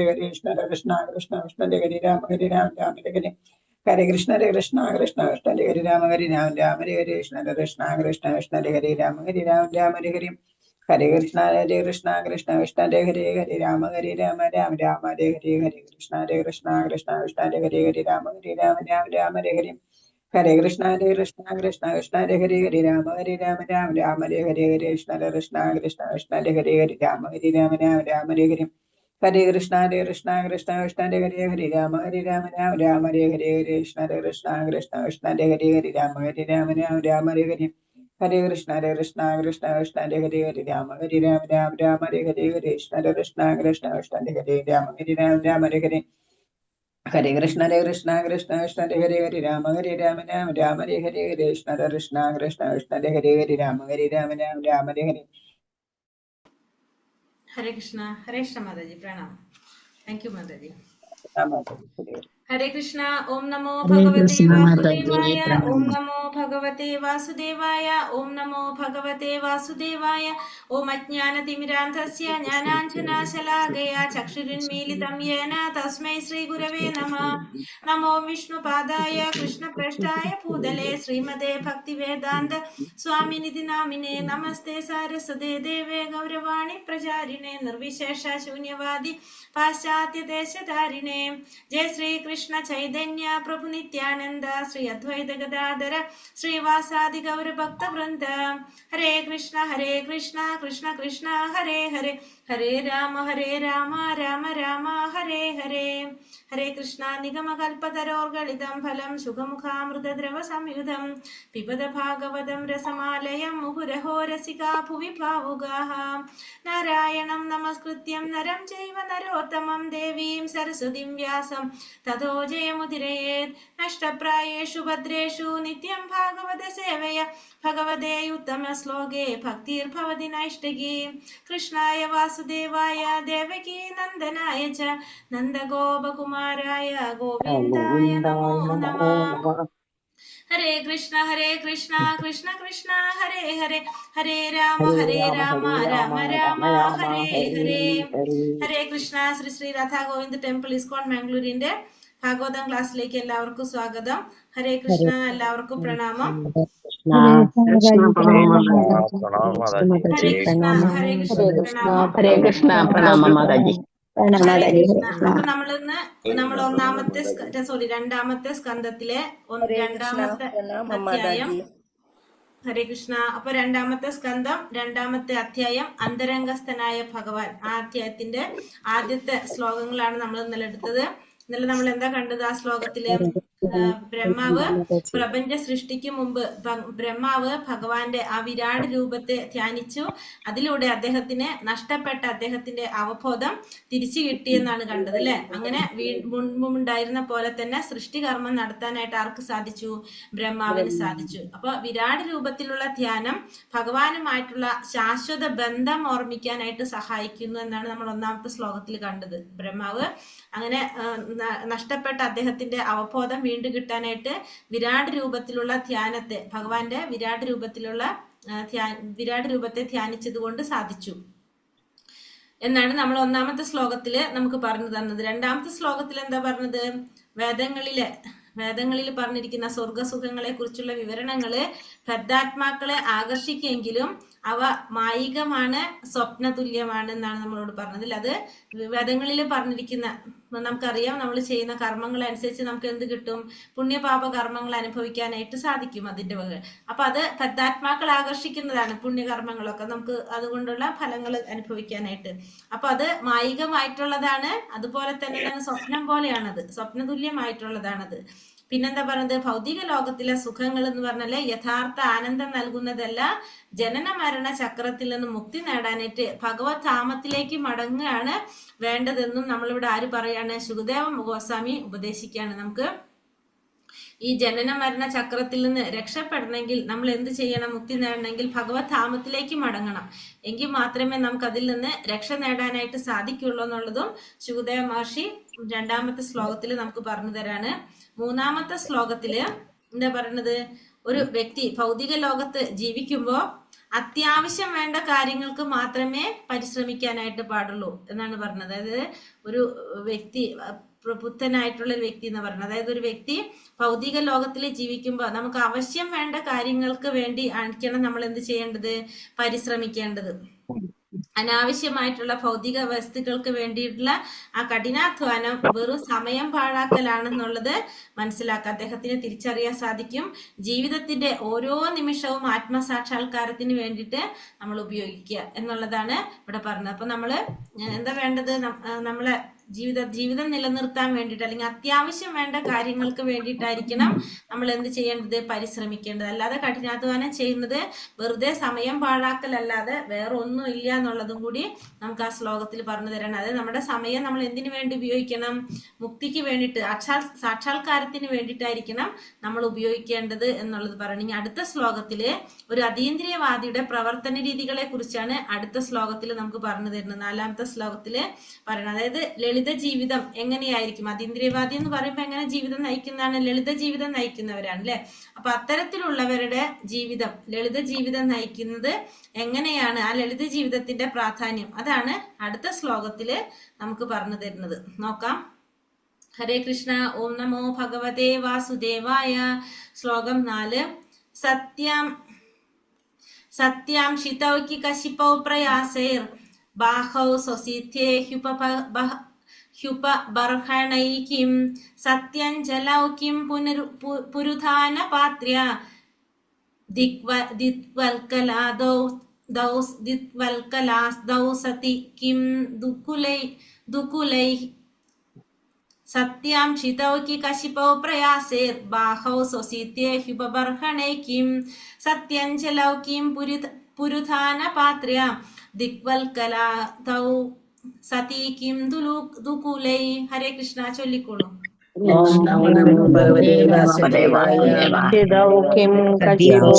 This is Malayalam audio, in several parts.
Hari Krishna Krishna Krishna Krishna Hari Rama Hari Rama Rama Hari Hare Krishna Krishna Krishna Krishna Hari Rama Hari Rama Rama Hari Krishna Krishna Krishna Krishna Hari Rama Hari Rama Rama Hari Hare Krishna Krishna Krishna Krishna Hari Hari Rama Rama Rama Hari Hare Krishna Krishna Krishna Krishna Hari Rama Rama Rama Hari Hare Krishna Krishna Krishna Krishna Hari Hari Rama Rama Rama Hari Krishna Krishna Krishna Krishna Hari Hari Rama Rama Rama Hari Hare Krishna Krishna Krishna Krishna Hari Hari Rama Rama Rama Hari Krishna Krishna Krishna Krishna Hari Hari Rama Rama Rama Hari Hare Krishna Krishna Krishna Krishna Hari Hari Rama Rama Hari Krishna Krishna Krishna Krishna Hari Rama Rama Hari Hare Krishna Krishna Krishna Krishna Hari Hari Rama Rama Hari Hare Krishna Krishna Krishna Krishna Hari Hari Rama Rama Hari Hare Krishna. Hare Krishna Mataji, pranam. Thank you Mataji. ഹരേ കൃഷ്ണ. ഓം നമോ ഭഗവതേ വാസുദേവായ. ഓം നമോ ഭഗവതേ വാസുദേവായ. ഓം നമോ ഭഗവതേ വാസുദേവായ. ഓം അജ്ഞാനതിമിരാന്ധസ്യ ജ്ഞാനാഞ്ജനാശലാകയ ചക്ഷുരുന്മീലിതം യേന തസ്മൈ ശ്രീ ഗുരവേ നമഃ. നമോ വിഷ്ണുപാദായ കൃഷ്ണപ്രേഷ്ഠായ ഭൂതലേ ശ്രീമതേ ഭക്തിവേദാന്ത സ്വാമിനിധി നാമിനേ. നമസ്തേ സാരസ്വതേ ദേവേ ഗൗരവാണി പ്രചാരിണേ നിർവിശേഷ ശൂന്യവാദി പാശ്ചാത്യ ദേശധാരിണേ. ജയ ശ്രീ കൃഷ്ണ ചൈതന്യ പ്രഭു നിത്യാനന്ദ ശ്രീ അദ്വൈത ഗദാധര ശ്രീവാസാദി ഗൗര ഭക്ത വൃന്ദ. ഹരേ കൃഷ്ണ കൃഷ്ണ കൃഷ്ണ ഹരേ ഹരേ ഹരേ രാമ രാമ രാമ ഹരേ ഹരേ. ഹരേ കൃഷ്ണ. നിഗമകൽപതരോർഗളിതം ഫലം സുഖമുഖാമൃതദ്രവ സംയുതം പിബത ഭാഗവതം രസമാലയം മുഹുരഹോ രസികാ ഭുവി ഭാവുകാഃ. നാരായണം നമസ്കൃത്യം നരം ചൈവ നരോത്തമം ദേവീം സരസ്വതിം വ്യാസം തതോ ജയമുദിരയേത്. നഷ്ടപ്രായേഷു ഭദ്രേഷു നിത്യം ഭാഗവത സേവയ ഭഗവതേ ഉത്തമ ശ്ലോകേ ഭക്തിർഭവതി നൈഷ്ഠികീ. കൃഷ്ണായ വാസുദേവായ ദേവകീ നന്ദനായ ച നന്ദഗോപകുമാരായ ഗോവിന്ദായ നമോ നമഃ. ഹരേ കൃഷ്ണ കൃഷ്ണ കൃഷ്ണ ഹരേ ഹരേ ഹരേ രാമ രാമ രാമ ഹരേ ഹരേ. ഹരേ കൃഷ്ണ. ശ്രീ ശ്രീ രാധാ ഗോവിന്ദ് ടെമ്പിൾ ഇസ്കോൺ മാംഗ്ലൂരിന്റെ ഭാഗവതം ക്ലാസ്സിലേക്ക് എല്ലാവർക്കും സ്വാഗതം. ഹരേ കൃഷ്ണ. എല്ലാവർക്കും പ്രണാമം. ഹരേ കൃഷ്ണ. ഹരേ കൃഷ്ണ. പ്രണാമം. ഹരേ കൃഷ്ണ. പ്രണാമം മാതാജി. അപ്പൊ നമ്മൾ രണ്ടാമത്തെ സ്കന്ധത്തിലെ രണ്ടാമത്തെ അധ്യായം. ഹരേ കൃഷ്ണ. അപ്പൊ രണ്ടാമത്തെ സ്കന്ധം രണ്ടാമത്തെ അധ്യായം അന്തരംഗസ്ഥനായ ഭഗവാൻ. ആ അധ്യായത്തിന്റെ ആദ്യത്തെ ശ്ലോകങ്ങളാണ് നമ്മൾ ഇന്നലെ എടുത്തത്. ഇന്നലെ നമ്മൾ എന്താ കണ്ടത്? ആ ശ്ലോകത്തില് ബ്രഹ്മാവ് പ്രപഞ്ച സൃഷ്ടിക്ക് മുമ്പ് ബ്രഹ്മാവ് ഭഗവാന്റെ ആ വിരാട് രൂപത്തെ ധ്യാനിച്ചു. അതിലൂടെ അദ്ദേഹത്തിന് നഷ്ടപ്പെട്ട അദ്ദേഹത്തിന്റെ അവബോധം തിരിച്ചു കിട്ടിയെന്നാണ് കണ്ടത് അല്ലെ. അങ്ങനെ മുമ്പുണ്ടായിരുന്ന പോലെ തന്നെ സൃഷ്ടികർമ്മം നടത്താനായിട്ട് ആർക്ക് സാധിച്ചു? ബ്രഹ്മാവിന് സാധിച്ചു. അപ്പൊ വിരാട് രൂപത്തിലുള്ള ധ്യാനം ഭഗവാനുമായിട്ടുള്ള ശാശ്വത ബന്ധം ഓർമ്മിക്കാനായിട്ട് സഹായിക്കുന്നു എന്നാണ് നമ്മൾ ഒന്നാമത്തെ ശ്ലോകത്തിൽ കണ്ടത്. ബ്രഹ്മാവ് അങ്ങനെ നഷ്ടപ്പെട്ട അദ്ദേഹത്തിന്റെ അവബോധം വീണ്ടും കിട്ടാനായിട്ട് വിരാട് രൂപത്തിലുള്ള ധ്യാനത്തെ, ഭഗവാന്റെ വിരാട് രൂപത്തെ ധ്യാനിച്ചത് കൊണ്ട് സാധിച്ചു എന്നാണ് നമ്മൾ ഒന്നാമത്തെ ശ്ലോകത്തില് നമുക്ക് പറഞ്ഞു തന്നത്. രണ്ടാമത്തെ ശ്ലോകത്തിൽ എന്താ പറഞ്ഞത്? വേദങ്ങളിൽ പറഞ്ഞിരിക്കുന്ന സ്വർഗസുഖങ്ങളെ കുറിച്ചുള്ള വിവരണങ്ങള് ബദ്ധാത്മാക്കളെ ആകർഷിക്കെങ്കിലും അവ മായികമാണ്, സ്വപ്നതുല്യമാണ് എന്നാണ് നമ്മളോട് പറഞ്ഞത്. അത് വേദങ്ങളിൽ പറഞ്ഞിരിക്കുന്ന, നമുക്കറിയാം നമ്മൾ ചെയ്യുന്ന കർമ്മങ്ങൾ അനുസരിച്ച് നമുക്ക് എന്ത് കിട്ടും? പുണ്യപാപ കർമ്മങ്ങൾ അനുഭവിക്കാനായിട്ട് സാധിക്കും അതിന്റെ വക. അപ്പൊ അത് ബദ്ധാത്മാക്കൾ ആകർഷിക്കുന്നതാണ് പുണ്യകർമ്മങ്ങളൊക്കെ, നമുക്ക് അതുകൊണ്ടുള്ള ഫലങ്ങൾ അനുഭവിക്കാനായിട്ട്. അപ്പൊ അത് മായികമായിട്ടുള്ളതാണ്. അതുപോലെ തന്നെ സ്വപ്നം പോലെയാണത്, സ്വപ്നതുല്യമായിട്ടുള്ളതാണത്. പിന്നെന്താ പറഞ്ഞത്? ഭൗതിക ലോകത്തിലെ സുഖങ്ങൾ എന്ന് പറഞ്ഞാല് യഥാർത്ഥ ആനന്ദം നൽകുന്നതല്ല. ജനന മരണ ചക്രത്തിൽ നിന്ന് മുക്തി നേടാനായിട്ട് ഭഗവത് ധാമത്തിലേക്ക് മടങ്ങുകയാണ് വേണ്ടതെന്നും നമ്മളിവിടെ ആര് പറയാണ്? ശുകദേവ ഗോസ്വാമി ഉപദേശിക്കുകയാണ്. നമുക്ക് ഈ ജനന മരണ ചക്രത്തിൽ നിന്ന് രക്ഷപ്പെടണമെങ്കിൽ നമ്മൾ എന്ത് ചെയ്യണം? മുക്തി നേടണമെങ്കിൽ ഭഗവത് ധാമത്തിലേക്ക് മടങ്ങണം. എങ്കിൽ മാത്രമേ നമുക്ക് അതിൽ നിന്ന് രക്ഷ നേടാനായിട്ട് സാധിക്കുള്ളൂ എന്നുള്ളതും ശുകദേവ മഹർഷി രണ്ടാമത്തെ ശ്ലോകത്തിൽ നമുക്ക് പറഞ്ഞു തരാണ്. മൂന്നാമത്തെ ശ്ലോകത്തില് എന്താ പറയുന്നത്? ഒരു വ്യക്തി ഭൗതിക ലോകത്ത് ജീവിക്കുമ്പോൾ അത്യാവശ്യം വേണ്ട കാര്യങ്ങൾക്ക് മാത്രമേ പരിശ്രമിക്കാനായിട്ട് പാടുള്ളൂ എന്നാണ് പറഞ്ഞത്. അതായത് ഒരു വ്യക്തി പ്രബുദ്ധനായിട്ടുള്ള ഒരു വ്യക്തി എന്ന് പറയുന്നത്, അതായത് ഒരു വ്യക്തി ഭൗതിക ലോകത്തിൽ ജീവിക്കുമ്പോൾ നമുക്ക് ആവശ്യം വേണ്ട കാര്യങ്ങൾക്ക് വേണ്ടി ആയിരിക്കണം നമ്മൾ എന്ത് ചെയ്യേണ്ടത്, പരിശ്രമിക്കേണ്ടത്. അനാവശ്യമായിട്ടുള്ള ഭൗതിക വസ്തുക്കൾക്ക് വേണ്ടിയിട്ടുള്ള ആ കഠിനാധ്വാനം വെറും സമയം പാഴാക്കലാണെന്നുള്ളത് മനസ്സിലാക്കുക. അദ്ദേഹത്തിന് തിരിച്ചറിയാൻ സാധിക്കും. ജീവിതത്തിന്റെ ഓരോ നിമിഷവും ആത്മസാക്ഷാത്കാരത്തിന് വേണ്ടിയിട്ട് നമ്മൾ ഉപയോഗിക്കുക എന്നുള്ളതാണ് ഇവിടെ പറഞ്ഞത്. അപ്പൊ നമ്മള് എന്താ വേണ്ടത്, നമ്മളെ ജീവിതം നിലനിർത്താൻ വേണ്ടിയിട്ട് അല്ലെങ്കിൽ അത്യാവശ്യം വേണ്ട കാര്യങ്ങൾക്ക് വേണ്ടിയിട്ടായിരിക്കണം നമ്മൾ എന്ത് ചെയ്യേണ്ടത്, പരിശ്രമിക്കേണ്ടത്. അല്ലാതെ കഠിനാധ്വാനം ചെയ്യുന്നത് വെറുതെ സമയം പാഴാക്കലല്ലാതെ വേറെ ഒന്നും ഇല്ല എന്നുള്ളതും കൂടി നമുക്ക് ആ ശ്ലോകത്തിൽ പറഞ്ഞു തരണം. അതായത് നമ്മുടെ സമയം നമ്മൾ എന്തിനു വേണ്ടി ഉപയോഗിക്കണം, മുക്തിക്ക് വേണ്ടിയിട്ട്, സാക്ഷാത്കാരത്തിന് വേണ്ടിയിട്ടായിരിക്കണം നമ്മൾ ഉപയോഗിക്കേണ്ടത് എന്നുള്ളത് പറയണം. ഇനി അടുത്ത ശ്ലോകത്തില് ഒരു അതീന്ദ്രിയവാദിയുടെ പ്രവർത്തന രീതികളെ കുറിച്ചാണ് അടുത്ത ശ്ലോകത്തിൽ നമുക്ക് പറഞ്ഞു തരുന്നത്. 4ാമത്തെ ശ്ലോകത്തില് പറയണം. അതായത് ലളിത ജീവിതം എങ്ങനെയായിരിക്കും, അതീന്ദ്രിയവാദി എന്ന് പറയുമ്പോൾ എങ്ങനെ ജീവിതം നയിക്കുന്നതാണ്, ലളിത ജീവിതം നയിക്കുന്നവരാണ് അല്ലെ. അപ്പൊ അത്തരത്തിലുള്ളവരുടെ ജീവിതം, ലളിത ജീവിതം നയിക്കുന്നത് എങ്ങനെയാണ്, ആ ലളിത ജീവിതത്തിന്റെ പ്രാധാന്യം അതാണ് അടുത്ത ശ്ലോകത്തില് നമുക്ക് പറഞ്ഞു തരുന്നത്. നോക്കാം. ഹരേ കൃഷ്ണ. ഓം നമോ ഭഗവതേ വാസുദേവായ. ശ്ലോകം 4. സത്യാം ഷിതൗകി കശിപൗ പ്രയാസൈർ ബാഹൗ സ്വസിത്യേ ഹ്യുപബർഹണൈകിം സത്യഞ്ജലൗ കിം പുരുധാന പാത്ര്യ ദിക്വൽക്കലാദൗ സതി കിം ദുകുലൈ സത്യാം ഷിതൗകി കശിപൗ പ്രയാസൈർ ബാഹൗ സ്വസിത്യേ ഹ്യുപബർഹണൈകിം സത്യഞ്ജലൗ കിം പുരുധാന പാത്ര്യ ദിക്വൽക്കലാദൗ സതി കിം ദുകുലൈ. ഹരേ കൃഷ്ണ. ചൊല്ലിക്കോളൂ. കിം കശിപോ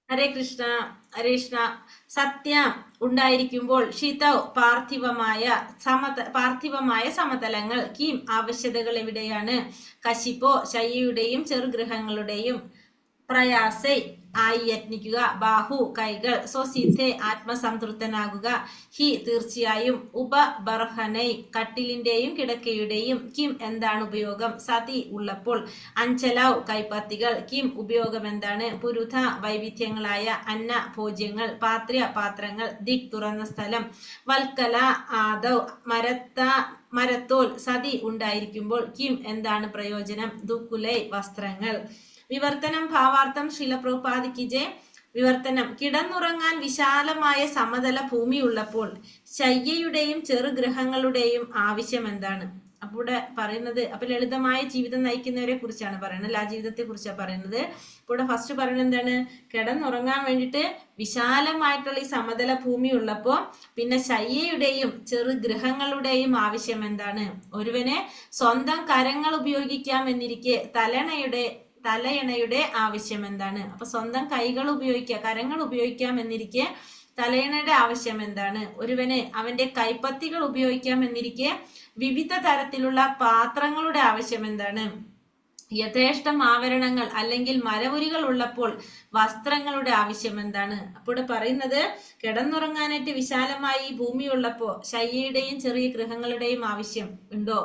ഹരേ കൃഷ്ണ. ഹരേ കൃഷ്ണ. സത്യം ഉണ്ടായിരിക്കുമ്പോൾ ഷിതൗ പാർത്ഥിവമായ സമതലങ്ങൾ, കിം ആവശ്യതകൾ എവിടെയാണ്, കശിപ്പോ ശയ്യയുടെയും ചെറുഗൃഹങ്ങളുടെയും, പ്രയാസൈ ആയി യത്നിക്കുക, ബാഹു കൈകൾ, സ്വസിദ്ധേ ആത്മസംതൃപ്തനാകുക, ഹി തീർച്ചയായും, ഉപബർഹനൈ കട്ടിലിന്റെയും കിടക്കയുടെയും, കിം എന്താണ് ഉപയോഗം, സതി ഉള്ളപ്പോൾ, അഞ്ചലൗ കൈപ്പത്തികൾ, കിം ഉപയോഗം എന്താണ്, പുരുധ വൈവിധ്യങ്ങളായ അന്ന ഭോജ്യങ്ങൾ, പാത്ര്യ പാത്രങ്ങൾ, ദിക് തുറന്ന സ്ഥലം, വൽക്കല ആദൗ മരത്തോൽ, സതി ഉണ്ടായിരിക്കുമ്പോൾ, കിം എന്താണ് പ്രയോജനം, ദുക്കുലൈ വസ്ത്രങ്ങൾ. വിവർത്തനം. ഭാവാർത്ഥം. ശ്രീല പ്രഭുപാദ് കി ജയ്. വിവർത്തനം. കിടന്നുറങ്ങാൻ വിശാലമായ സമതല ഭൂമിയുള്ളപ്പോൾ ശയ്യയുടെയും ചെറുഗൃഹങ്ങളുടെയും ആവശ്യം എന്താണ്? അപ്പോൾ ഇവിടെ പറയുന്നത്, അപ്പൊ ലളിതമായ ജീവിതം നയിക്കുന്നവരെ കുറിച്ചാണ് പറയുന്നത്, ആ ജീവിതത്തെ കുറിച്ചാണ് പറയുന്നത്. ഇവിടെ ഫസ്റ്റ് പറയുന്നത് എന്താണ്, കിടന്നുറങ്ങാൻ വേണ്ടിയിട്ട് വിശാലമായിട്ടുള്ള ഈ സമതല ഭൂമി ഉള്ളപ്പോ പിന്നെ ശയ്യയുടെയും ചെറുഗൃഹങ്ങളുടെയും ആവശ്യം എന്താണ്? ഒരുവനെ സ്വന്തം കരങ്ങൾ ഉപയോഗിക്കാം എന്നിരിക്കെ തലയണയുടെ ആവശ്യം എന്താണ്? അപ്പൊ സ്വന്തം കൈകൾ ഉപയോഗിക്കുക, കരങ്ങൾ ഉപയോഗിക്കാം എന്നിരിക്കെ തലയണയുടെ ആവശ്യം എന്താണ്? ഒരുവന് അവന്റെ കൈപ്പത്തികൾ ഉപയോഗിക്കാം എന്നിരിക്കെ വിവിധ തരത്തിലുള്ള പാത്രങ്ങളുടെ ആവശ്യം എന്താണ്? യഥേഷ്ടം ആവരണങ്ങൾ അല്ലെങ്കിൽ മരവുരികൾ ഉള്ളപ്പോൾ വസ്ത്രങ്ങളുടെ ആവശ്യം എന്താണ്? അപ്പോൾ പറയുന്നത്, കിടന്നുറങ്ങാനായിട്ട് വിശാലമായി ഈ ഭൂമി ഉള്ളപ്പോ ശയ്യയുടെയും ചെറിയ ഗൃഹങ്ങളുടെയും ആവശ്യം ഉണ്ടോ?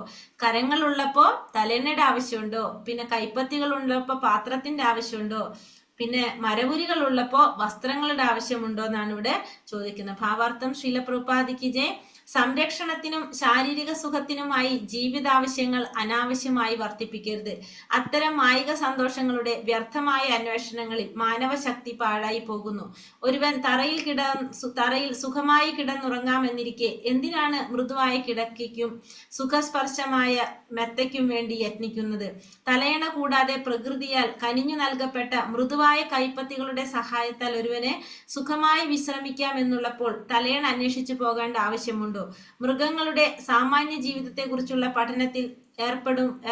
കരങ്ങൾ ഉള്ളപ്പോ തലേണയുടെ ആവശ്യമുണ്ടോ? പിന്നെ കൈപ്പത്തികൾ ഉള്ളപ്പോ പാത്രത്തിന്റെ ആവശ്യമുണ്ടോ? പിന്നെ മരവുരികൾ ഉള്ളപ്പോ വസ്ത്രങ്ങളുടെ ആവശ്യമുണ്ടോ എന്നാണ് ഇവിടെ ചോദിക്കുന്നത്. ഭാവാർത്ഥം. ശ്രീല പ്രഭുപാദ് കി ജയ്. സംരക്ഷണത്തിനും ശാരീരിക സുഖത്തിനുമായി ജീവിതാവശ്യങ്ങൾ അനാവശ്യമായി വർദ്ധിപ്പിക്കരുത്. അത്തരം മായിക സന്തോഷങ്ങളുടെ വ്യർത്ഥമായ അന്വേഷണങ്ങളിൽ മാനവശക്തി പാഴായി പോകുന്നു. ഒരുവൻ തറയിൽ സുഖമായി കിടന്നുറങ്ങാമെന്നിരിക്കെ എന്തിനാണ് മൃദുവായ കിടക്കയ്ക്കും സുഖസ്പർശമായ മെത്തയ്ക്കും വേണ്ടി യത്നിക്കുന്നത്? തലയണ കൂടാതെ പ്രകൃതിയാൽ കനിഞ്ഞു നൽകപ്പെട്ട മൃദുവായ കൈപ്പത്തികളുടെ സഹായത്താൽ ഒരുവന് സുഖമായി വിശ്രമിക്കാം എന്നുള്ളപ്പോൾ തലയണ അന്വേഷിച്ചു പോകേണ്ട ആവശ്യമുണ്ടോ? മൃഗങ്ങളുടെ സാമാന്യ ജീവിതത്തെക്കുറിച്ചുള്ള പഠനത്തിൽ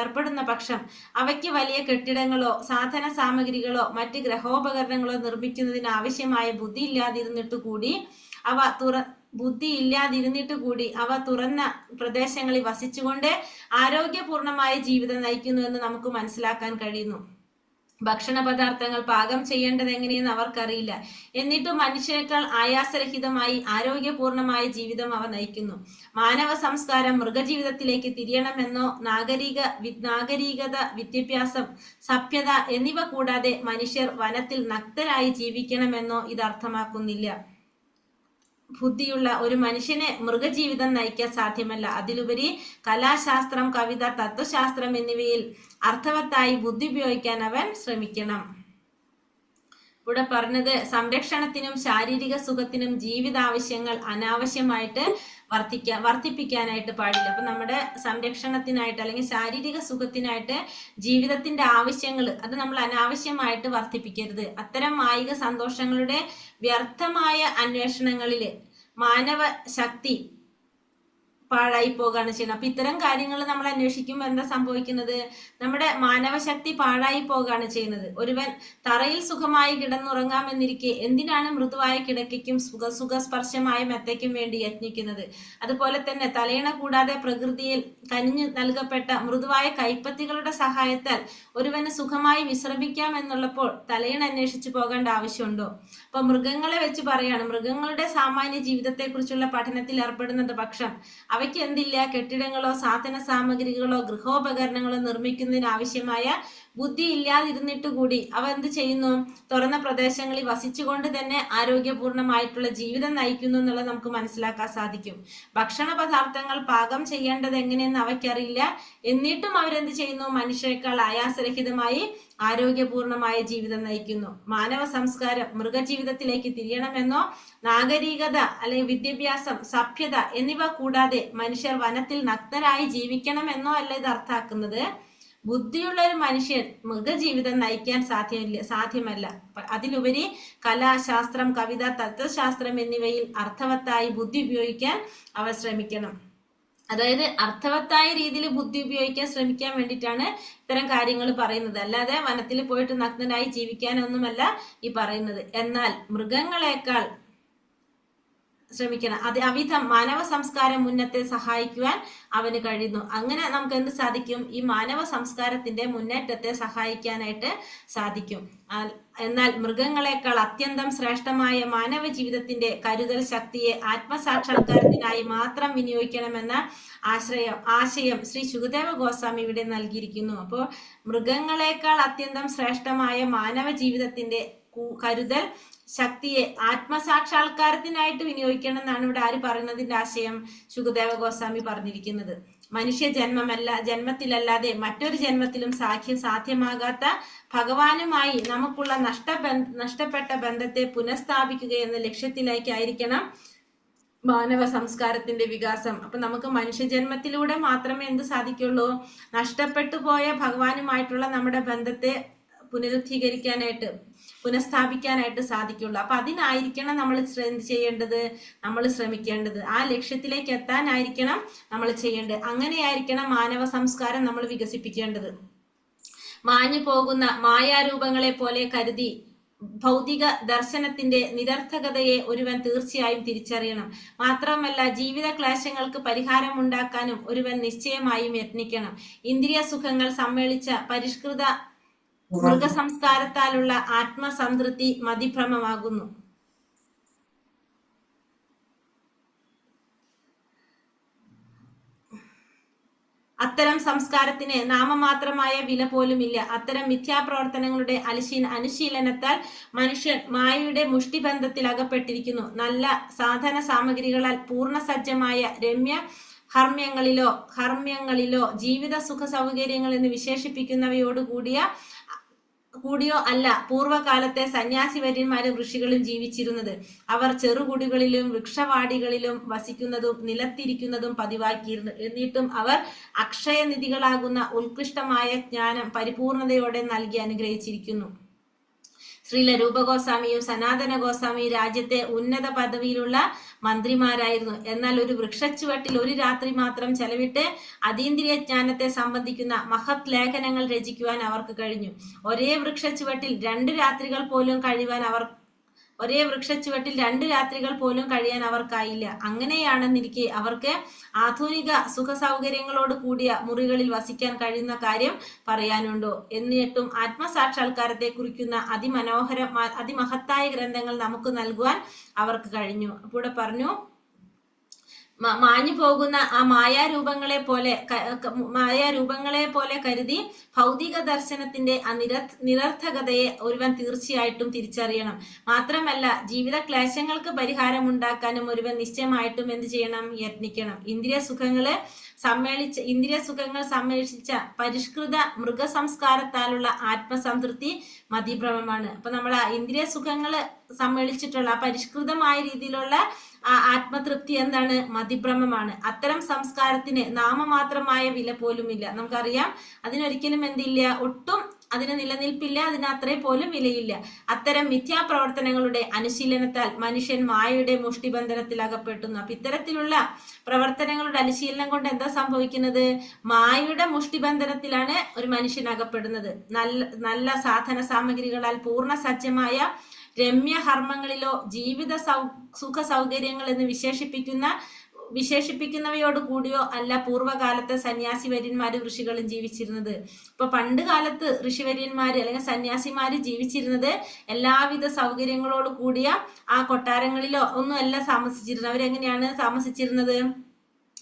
ഏർപ്പെടുന്ന പക്ഷം അവയ്ക്ക് വലിയ കെട്ടിടങ്ങളോ സാധന സാമഗ്രികളോ മറ്റ് ഗ്രഹോപകരണങ്ങളോ നിർമ്മിക്കുന്നതിന് ആവശ്യമായ ബുദ്ധി ഇല്ലാതിരുന്നിട്ട് കൂടി അവ തുറന്ന പ്രദേശങ്ങളിൽ വസിച്ചുകൊണ്ട് ആരോഗ്യപൂർണമായ ജീവിതം നയിക്കുന്നു എന്ന് നമുക്ക് മനസ്സിലാക്കാൻ കഴിയുന്നു. ഭക്ഷണ പദാർത്ഥങ്ങൾ പാകം ചെയ്യേണ്ടത് എങ്ങനെയെന്ന് അവർക്കറിയില്ല. എന്നിട്ടും മനുഷ്യനേക്കാൾ ആയാസരഹിതമായി ആരോഗ്യപൂർണമായ ജീവിതം അവ നയിക്കുന്നു. മാനവ സംസ്കാരം മൃഗജീവിതത്തിലേക്ക് തിരിയണമെന്നോ നാഗരികത, വിദ്യാഭ്യാസം, സഭ്യത എന്നിവ കൂടാതെ മനുഷ്യർ വനത്തിൽ നഗ്നരായി ജീവിക്കണമെന്നോ ഇത് അർത്ഥമാക്കുന്നില്ല. ബുദ്ധിയുള്ള ഒരു മനുഷ്യനെ മൃഗജീവിതം നയിക്കാൻ സാധ്യമല്ല. അതിലുപരി കലാശാസ്ത്രം, കവിത, തത്വശാസ്ത്രം എന്നിവയിൽ അർത്ഥവത്തായി ബുദ്ധി ഉപയോഗിക്കാൻ അവൻ ശ്രമിക്കണം. ഇവിടെ പറഞ്ഞത് സംരക്ഷണത്തിനും ശാരീരിക സുഖത്തിനും ജീവിതാവശ്യങ്ങൾ അനാവശ്യമായിട്ട് വർദ്ധിപ്പിക്കാനായിട്ട് പാടില്ല. അപ്പൊ നമ്മുടെ സംരക്ഷണത്തിനായിട്ട് അല്ലെങ്കിൽ ശാരീരിക സുഖത്തിനായിട്ട് ജീവിതത്തിന്റെ ആവശ്യങ്ങൾ അത് നമ്മൾ അനാവശ്യമായിട്ട് വർദ്ധിപ്പിക്കരുത്. അത്തരം മായിക സന്തോഷങ്ങളുടെ വ്യർത്ഥമായ അന്വേഷണങ്ങളിൽ മാനവ ശക്തി പാഴായി പോകുകയാണ് ചെയ്യുന്നത്. അപ്പൊ ഇത്തരം കാര്യങ്ങൾ നമ്മൾ അന്വേഷിക്കുമ്പോൾ എന്താ സംഭവിക്കുന്നത്? നമ്മുടെ മാനവശക്തി പാഴായി പോകുകയാണ് ചെയ്യുന്നത്. ഒരുവൻ തറയിൽ സുഖമായി കിടന്നുറങ്ങാമെന്നിരിക്കെ എന്തിനാണ് മൃദുവായ കിടക്കയ്ക്കും സുഖസ്പർശമായ മെത്തയ്ക്കും വേണ്ടി യത്നിക്കുന്നത്? അതുപോലെ തന്നെ തലയണ കൂടാതെ പ്രകൃതിയിൽ കനിഞ്ഞു നൽകപ്പെട്ട മൃദുവായ കൈപ്പത്തികളുടെ സഹായത്താൽ ഒരുവന് സുഖമായി വിശ്രമിക്കാം എന്നുള്ളപ്പോൾ തലയണ അന്വേഷിച്ചു പോകേണ്ട ആവശ്യമുണ്ടോ? അപ്പൊ മൃഗങ്ങളെ വെച്ച് പറയാണ്, മൃഗങ്ങളുടെ സാമാന്യ ജീവിതത്തെക്കുറിച്ചുള്ള പഠനത്തിൽ ഏർപ്പെടുന്നത് പക്ഷം അവയ്ക്ക് എന്തില്ല? കെട്ടിടങ്ങളോ സാധന സാമഗ്രികളോ ഗൃഹോപകരണങ്ങളോ നിർമ്മിക്കുന്നതിന് ആവശ്യമായ ബുദ്ധി ഇല്ലാതിരുന്നിട്ട് കൂടി അവ എന്ത് ചെയ്യുന്നു? തുറന്ന പ്രദേശങ്ങളിൽ വസിച്ചുകൊണ്ട് തന്നെ ആരോഗ്യപൂർണമായിട്ടുള്ള ജീവിതം നയിക്കുന്നു എന്നുള്ളത് നമുക്ക് മനസ്സിലാക്കാൻ സാധിക്കും. ഭക്ഷണ പദാർത്ഥങ്ങൾ പാകം ചെയ്യേണ്ടത് എങ്ങനെയെന്ന് അവയ്ക്കറിയില്ല. എന്നിട്ടും അവരെന്ത് ചെയ്യുന്നു? മനുഷ്യരെക്കാൾ ആയാസരഹിതമായി ആരോഗ്യപൂർണമായ ജീവിതം നയിക്കുന്നു. മാനവ സംസ്കാരം മൃഗജീവിതത്തിലേക്ക് തിരിയണമെന്നോ നാഗരികത അല്ലെങ്കിൽ വിദ്യാഭ്യാസം, സഭ്യത എന്നിവ കൂടാതെ മനുഷ്യർ വനത്തിൽ നഗ്നരായി ജീവിക്കണമെന്നോ അല്ല ഇത് അർത്ഥാക്കുന്നത്. ബുദ്ധിയുള്ള ഒരു മനുഷ്യൻ മൃഗജീവിതം നയിക്കാൻ സാധ്യമല്ല. അതിലുപരി കലാശാസ്ത്രം, കവിത, തത്വശാസ്ത്രം എന്നിവയിൽ അർത്ഥവത്തായി ബുദ്ധി ഉപയോഗിക്കാൻ അവർ ശ്രമിക്കണം. അതായത് അർത്ഥവത്തായ രീതിയിൽ ബുദ്ധി ഉപയോഗിക്കാൻ ശ്രമിക്കാൻ വേണ്ടിയിട്ടാണ് ഇത്തരം കാര്യങ്ങൾ പറയുന്നത്. അല്ലാതെ വനത്തിൽ പോയിട്ട് നഗ്നനായി ജീവിക്കാനൊന്നുമല്ല ഈ പറയുന്നത്. എന്നാൽ മൃഗങ്ങളെക്കാൾ ശ്രമിക്കണം. അവിധം മാനവ സംസ്കാരം മുന്നത്തെ സഹായിക്കുവാൻ അവന് കഴിയുന്നു. അങ്ങനെ നമുക്ക് എന്ത് സാധിക്കും? ഈ മാനവ സംസ്കാരത്തിന്റെ മുന്നേറ്റത്തെ സഹായിക്കാനായിട്ട് സാധിക്കും. എന്നാൽ മൃഗങ്ങളെക്കാൾ അത്യന്തം ശ്രേഷ്ഠമായ മാനവ ജീവിതത്തിന്റെ കരുതൽ ശക്തിയെ ആത്മസാക്ഷാത്കാരത്തിനായി മാത്രം വിനിയോഗിക്കണമെന്ന ആശയം ശ്രീ ശുകദേവ ഗോസ്വാമി ഇവിടെ നൽകിയിരിക്കുന്നു. അപ്പോൾ മൃഗങ്ങളെക്കാൾ അത്യന്തം ശ്രേഷ്ഠമായ മാനവ ജീവിതത്തിന്റെ കരുതൽ ശക്തിയെ ആത്മസാക്ഷാത്കാരത്തിനായിട്ട് വിനിയോഗിക്കണം എന്നാണ് ഇവിടെ ആര് പറയുന്നതിന്റെ ആശയം? ശുകദേവ ഗോസ്വാമി പറഞ്ഞിരിക്കുന്നത്. മനുഷ്യ ജന്മത്തിലല്ലാതെ മറ്റൊരു ജന്മത്തിലും സാധ്യമാകാത്ത ഭഗവാനുമായി നമുക്കുള്ള നഷ്ടപ്പെട്ട ബന്ധത്തെ പുനഃസ്ഥാപിക്കുക എന്ന ലക്ഷ്യത്തിലേക്കായിരിക്കണം മാനവ സംസ്കാരത്തിന്റെ വികാസം. അപ്പൊ നമുക്ക് മനുഷ്യജന്മത്തിലൂടെ മാത്രമേ എന്ത് സാധിക്കുള്ളൂ? നഷ്ടപ്പെട്ടു പോയ ഭഗവാനുമായിട്ടുള്ള നമ്മുടെ ബന്ധത്തെ പുനഃസ്ഥാപിക്കാനായിട്ട് സാധിക്കുള്ളൂ. അപ്പൊ അതിനായിരിക്കണം നമ്മൾ എന്ത് ചെയ്യേണ്ടത്? നമ്മൾ ശ്രമിക്കേണ്ടത്. ആ ലക്ഷ്യത്തിലേക്ക് എത്താനായിരിക്കണം നമ്മൾ ചെയ്യേണ്ടത്. അങ്ങനെയായിരിക്കണം മാനവ സംസ്കാരം നമ്മൾ വികസിപ്പിക്കേണ്ടത്. മാഞ്ഞു പോകുന്ന മായാരൂപങ്ങളെ പോലെ കരുതി ഭൗതിക ദർശനത്തിന്റെ നിരർത്ഥകതയെ ഒരുവൻ തീർച്ചയായും തിരിച്ചറിയണം. മാത്രമല്ല ജീവിത ക്ലേശങ്ങൾക്ക് പരിഹാരം ഉണ്ടാക്കാനും ഒരുവൻ നിശ്ചയമായും യത്നിക്കണം. ഇന്ദ്രിയ സുഖങ്ങൾ സമ്മേളിച്ച പരിഷ്കൃത മൃഗസംസ്കാരത്താലുള്ള ആത്മസംതൃപ്തി മതിഭ്രമമാകുന്നു. അത്തരം സംസ്കാരത്തിന് നാമമാത്രമായ വില പോലുമില്ല. അത്തരം മിഥ്യാപ്രവർത്തനങ്ങളുടെ അനുശീലനത്താൽ മനുഷ്യൻ മായയുടെ മുഷ്ടിബന്ധത്തിൽ അകപ്പെട്ടിരിക്കുന്നു. നല്ല സാധന സാമഗ്രികളാൽ പൂർണ്ണസജ്ജമായ രമ്യ ഹർമ്യങ്ങളിലോ ജീവിത സുഖ സൗകര്യങ്ങൾ എന്ന് വിശേഷിപ്പിക്കുന്നവയോട് കൂടിയോ അല്ല പൂർവ്വകാലത്തെ സന്യാസിവര്യന്മാരും ഋഷികളും ജീവിച്ചിരുന്നത്. അവർ ചെറുകുടികളിലും വൃക്ഷവാടികളിലും വസിക്കുന്നതും നിലത്തിരിക്കുന്നതും പതിവാക്കിയിരുന്നു. എന്നിട്ടും അവർ അക്ഷയനിധികളാകുന്ന ഉത്കൃഷ്ടമായ ജ്ഞാനം പരിപൂർണതയോടെ നൽകി അനുഗ്രഹിച്ചിരിക്കുന്നു. ശ്രീല രൂപഗോസ്വാമിയും സനാതന ഗോസ്വാമിയും രാജ്യത്തെ ഉന്നത പദവിയിലുള്ള മന്ത്രിമാരായിരുന്നു. എന്നാൽ ഒരു വൃക്ഷച്ചുവട്ടിൽ ഒരു രാത്രി മാത്രം ചെലവിട്ട് അതീന്ദ്രിയ ജ്ഞാനത്തെ സംബന്ധിക്കുന്ന മഹത് ലേഖനങ്ങൾ രചിക്കുവാൻ അവർക്ക് കഴിഞ്ഞു. ഒരേ വൃക്ഷച്ചുവട്ടിൽ 2 രാത്രികൾ പോലും കഴിയാൻ അവർക്കായില്ല. അങ്ങനെയാണെന്നിരിക്കെ അവർക്ക് ആധുനിക സുഖ സൗകര്യങ്ങളോട് കൂടിയ മുറികളിൽ വസിക്കാൻ കഴിയുന്ന കാര്യം പറയാനുണ്ടോ? എന്നിട്ടും ആത്മസാക്ഷാത്കാരത്തെ കുറിക്കുന്ന അതിമഹത്തായ ഗ്രന്ഥങ്ങൾ നമുക്ക് നൽകുവാൻ അവർക്ക് കഴിഞ്ഞു. അപ്പോൾ ഇവിടെ പറഞ്ഞു, മാഞ്ഞു പോകുന്ന ആ മായാരൂപങ്ങളെ പോലെ കരുതി ഭൗതിക ദർശനത്തിന്റെ ആ നിരർത്ഥകതയെ ഒരുവൻ തീർച്ചയായിട്ടും തിരിച്ചറിയണം. മാത്രമല്ല ജീവിത ക്ലേശങ്ങൾക്ക് പരിഹാരം ഉണ്ടാക്കാനും ഒരുവൻ നിശ്ചയമായിട്ടും എന്ത് ചെയ്യണം? യത്നിക്കണം. ഇന്ദ്രിയ സുഖങ്ങൾ സമ്മേളിച്ച പരിഷ്കൃത മൃഗസംസ്കാരത്താലുള്ള ആത്മസംതൃപ്തി മതിഭ്രമമാണ്. അപ്പൊ നമ്മൾ ആ ഇന്ദ്രിയ സുഖങ്ങൾ സമ്മേളിച്ചിട്ടുള്ള പരിഷ്കൃതമായ രീതിയിലുള്ള ആത്മതൃപ്തി എന്താണ്? മതിഭ്രമമാണ്. അത്തരം സംസ്കാരത്തിന് നാമമാത്രമായ വില പോലുമില്ല. നമുക്കറിയാം, അതിനൊരിക്കലും എന്തില്ല, ഒട്ടും അതിന് നിലനിൽപ്പില്ല, അതിന് അത്രേ പോലും വിലയില്ല. അത്തരം മിഥ്യാപ്രവർത്തനങ്ങളുടെ അനുശീലനത്താൽ മനുഷ്യൻ മായയുടെ മുഷ്ടിബന്ധനത്തിൽ അകപ്പെട്ടുന്നു. അപ്പൊ ഇത്തരത്തിലുള്ള പ്രവർത്തനങ്ങളുടെ അനുശീലനം കൊണ്ട് എന്താ സംഭവിക്കുന്നത്? മായയുടെ മുഷ്ടിബന്ധനത്തിലാണ് ഒരു മനുഷ്യൻ അകപ്പെടുന്നത്. നല്ല സാധന സാമഗ്രികളാൽ പൂർണ്ണ സജ്ജമായ രമ്യഹർമ്മങ്ങളിലോ ജീവിത സുഖ സൗകര്യങ്ങൾ എന്ന് വിശേഷിപ്പിക്കുന്നവയോട് കൂടിയോ അല്ല പൂർവ്വകാലത്തെ സന്യാസിവര്യന്മാരും ഋഷികളും ജീവിച്ചിരുന്നത്. ഇപ്പൊ പണ്ട് കാലത്ത് ഋഷിവര്യന്മാര് അല്ലെങ്കിൽ സന്യാസിമാര് ജീവിച്ചിരുന്നത് എല്ലാവിധ സൗകര്യങ്ങളോട് കൂടിയ ആ കൊട്ടാരങ്ങളിലോ ഒന്നും അല്ല താമസിച്ചിരുന്നത്. അവരെങ്ങനെയാണ് താമസിച്ചിരുന്നത്?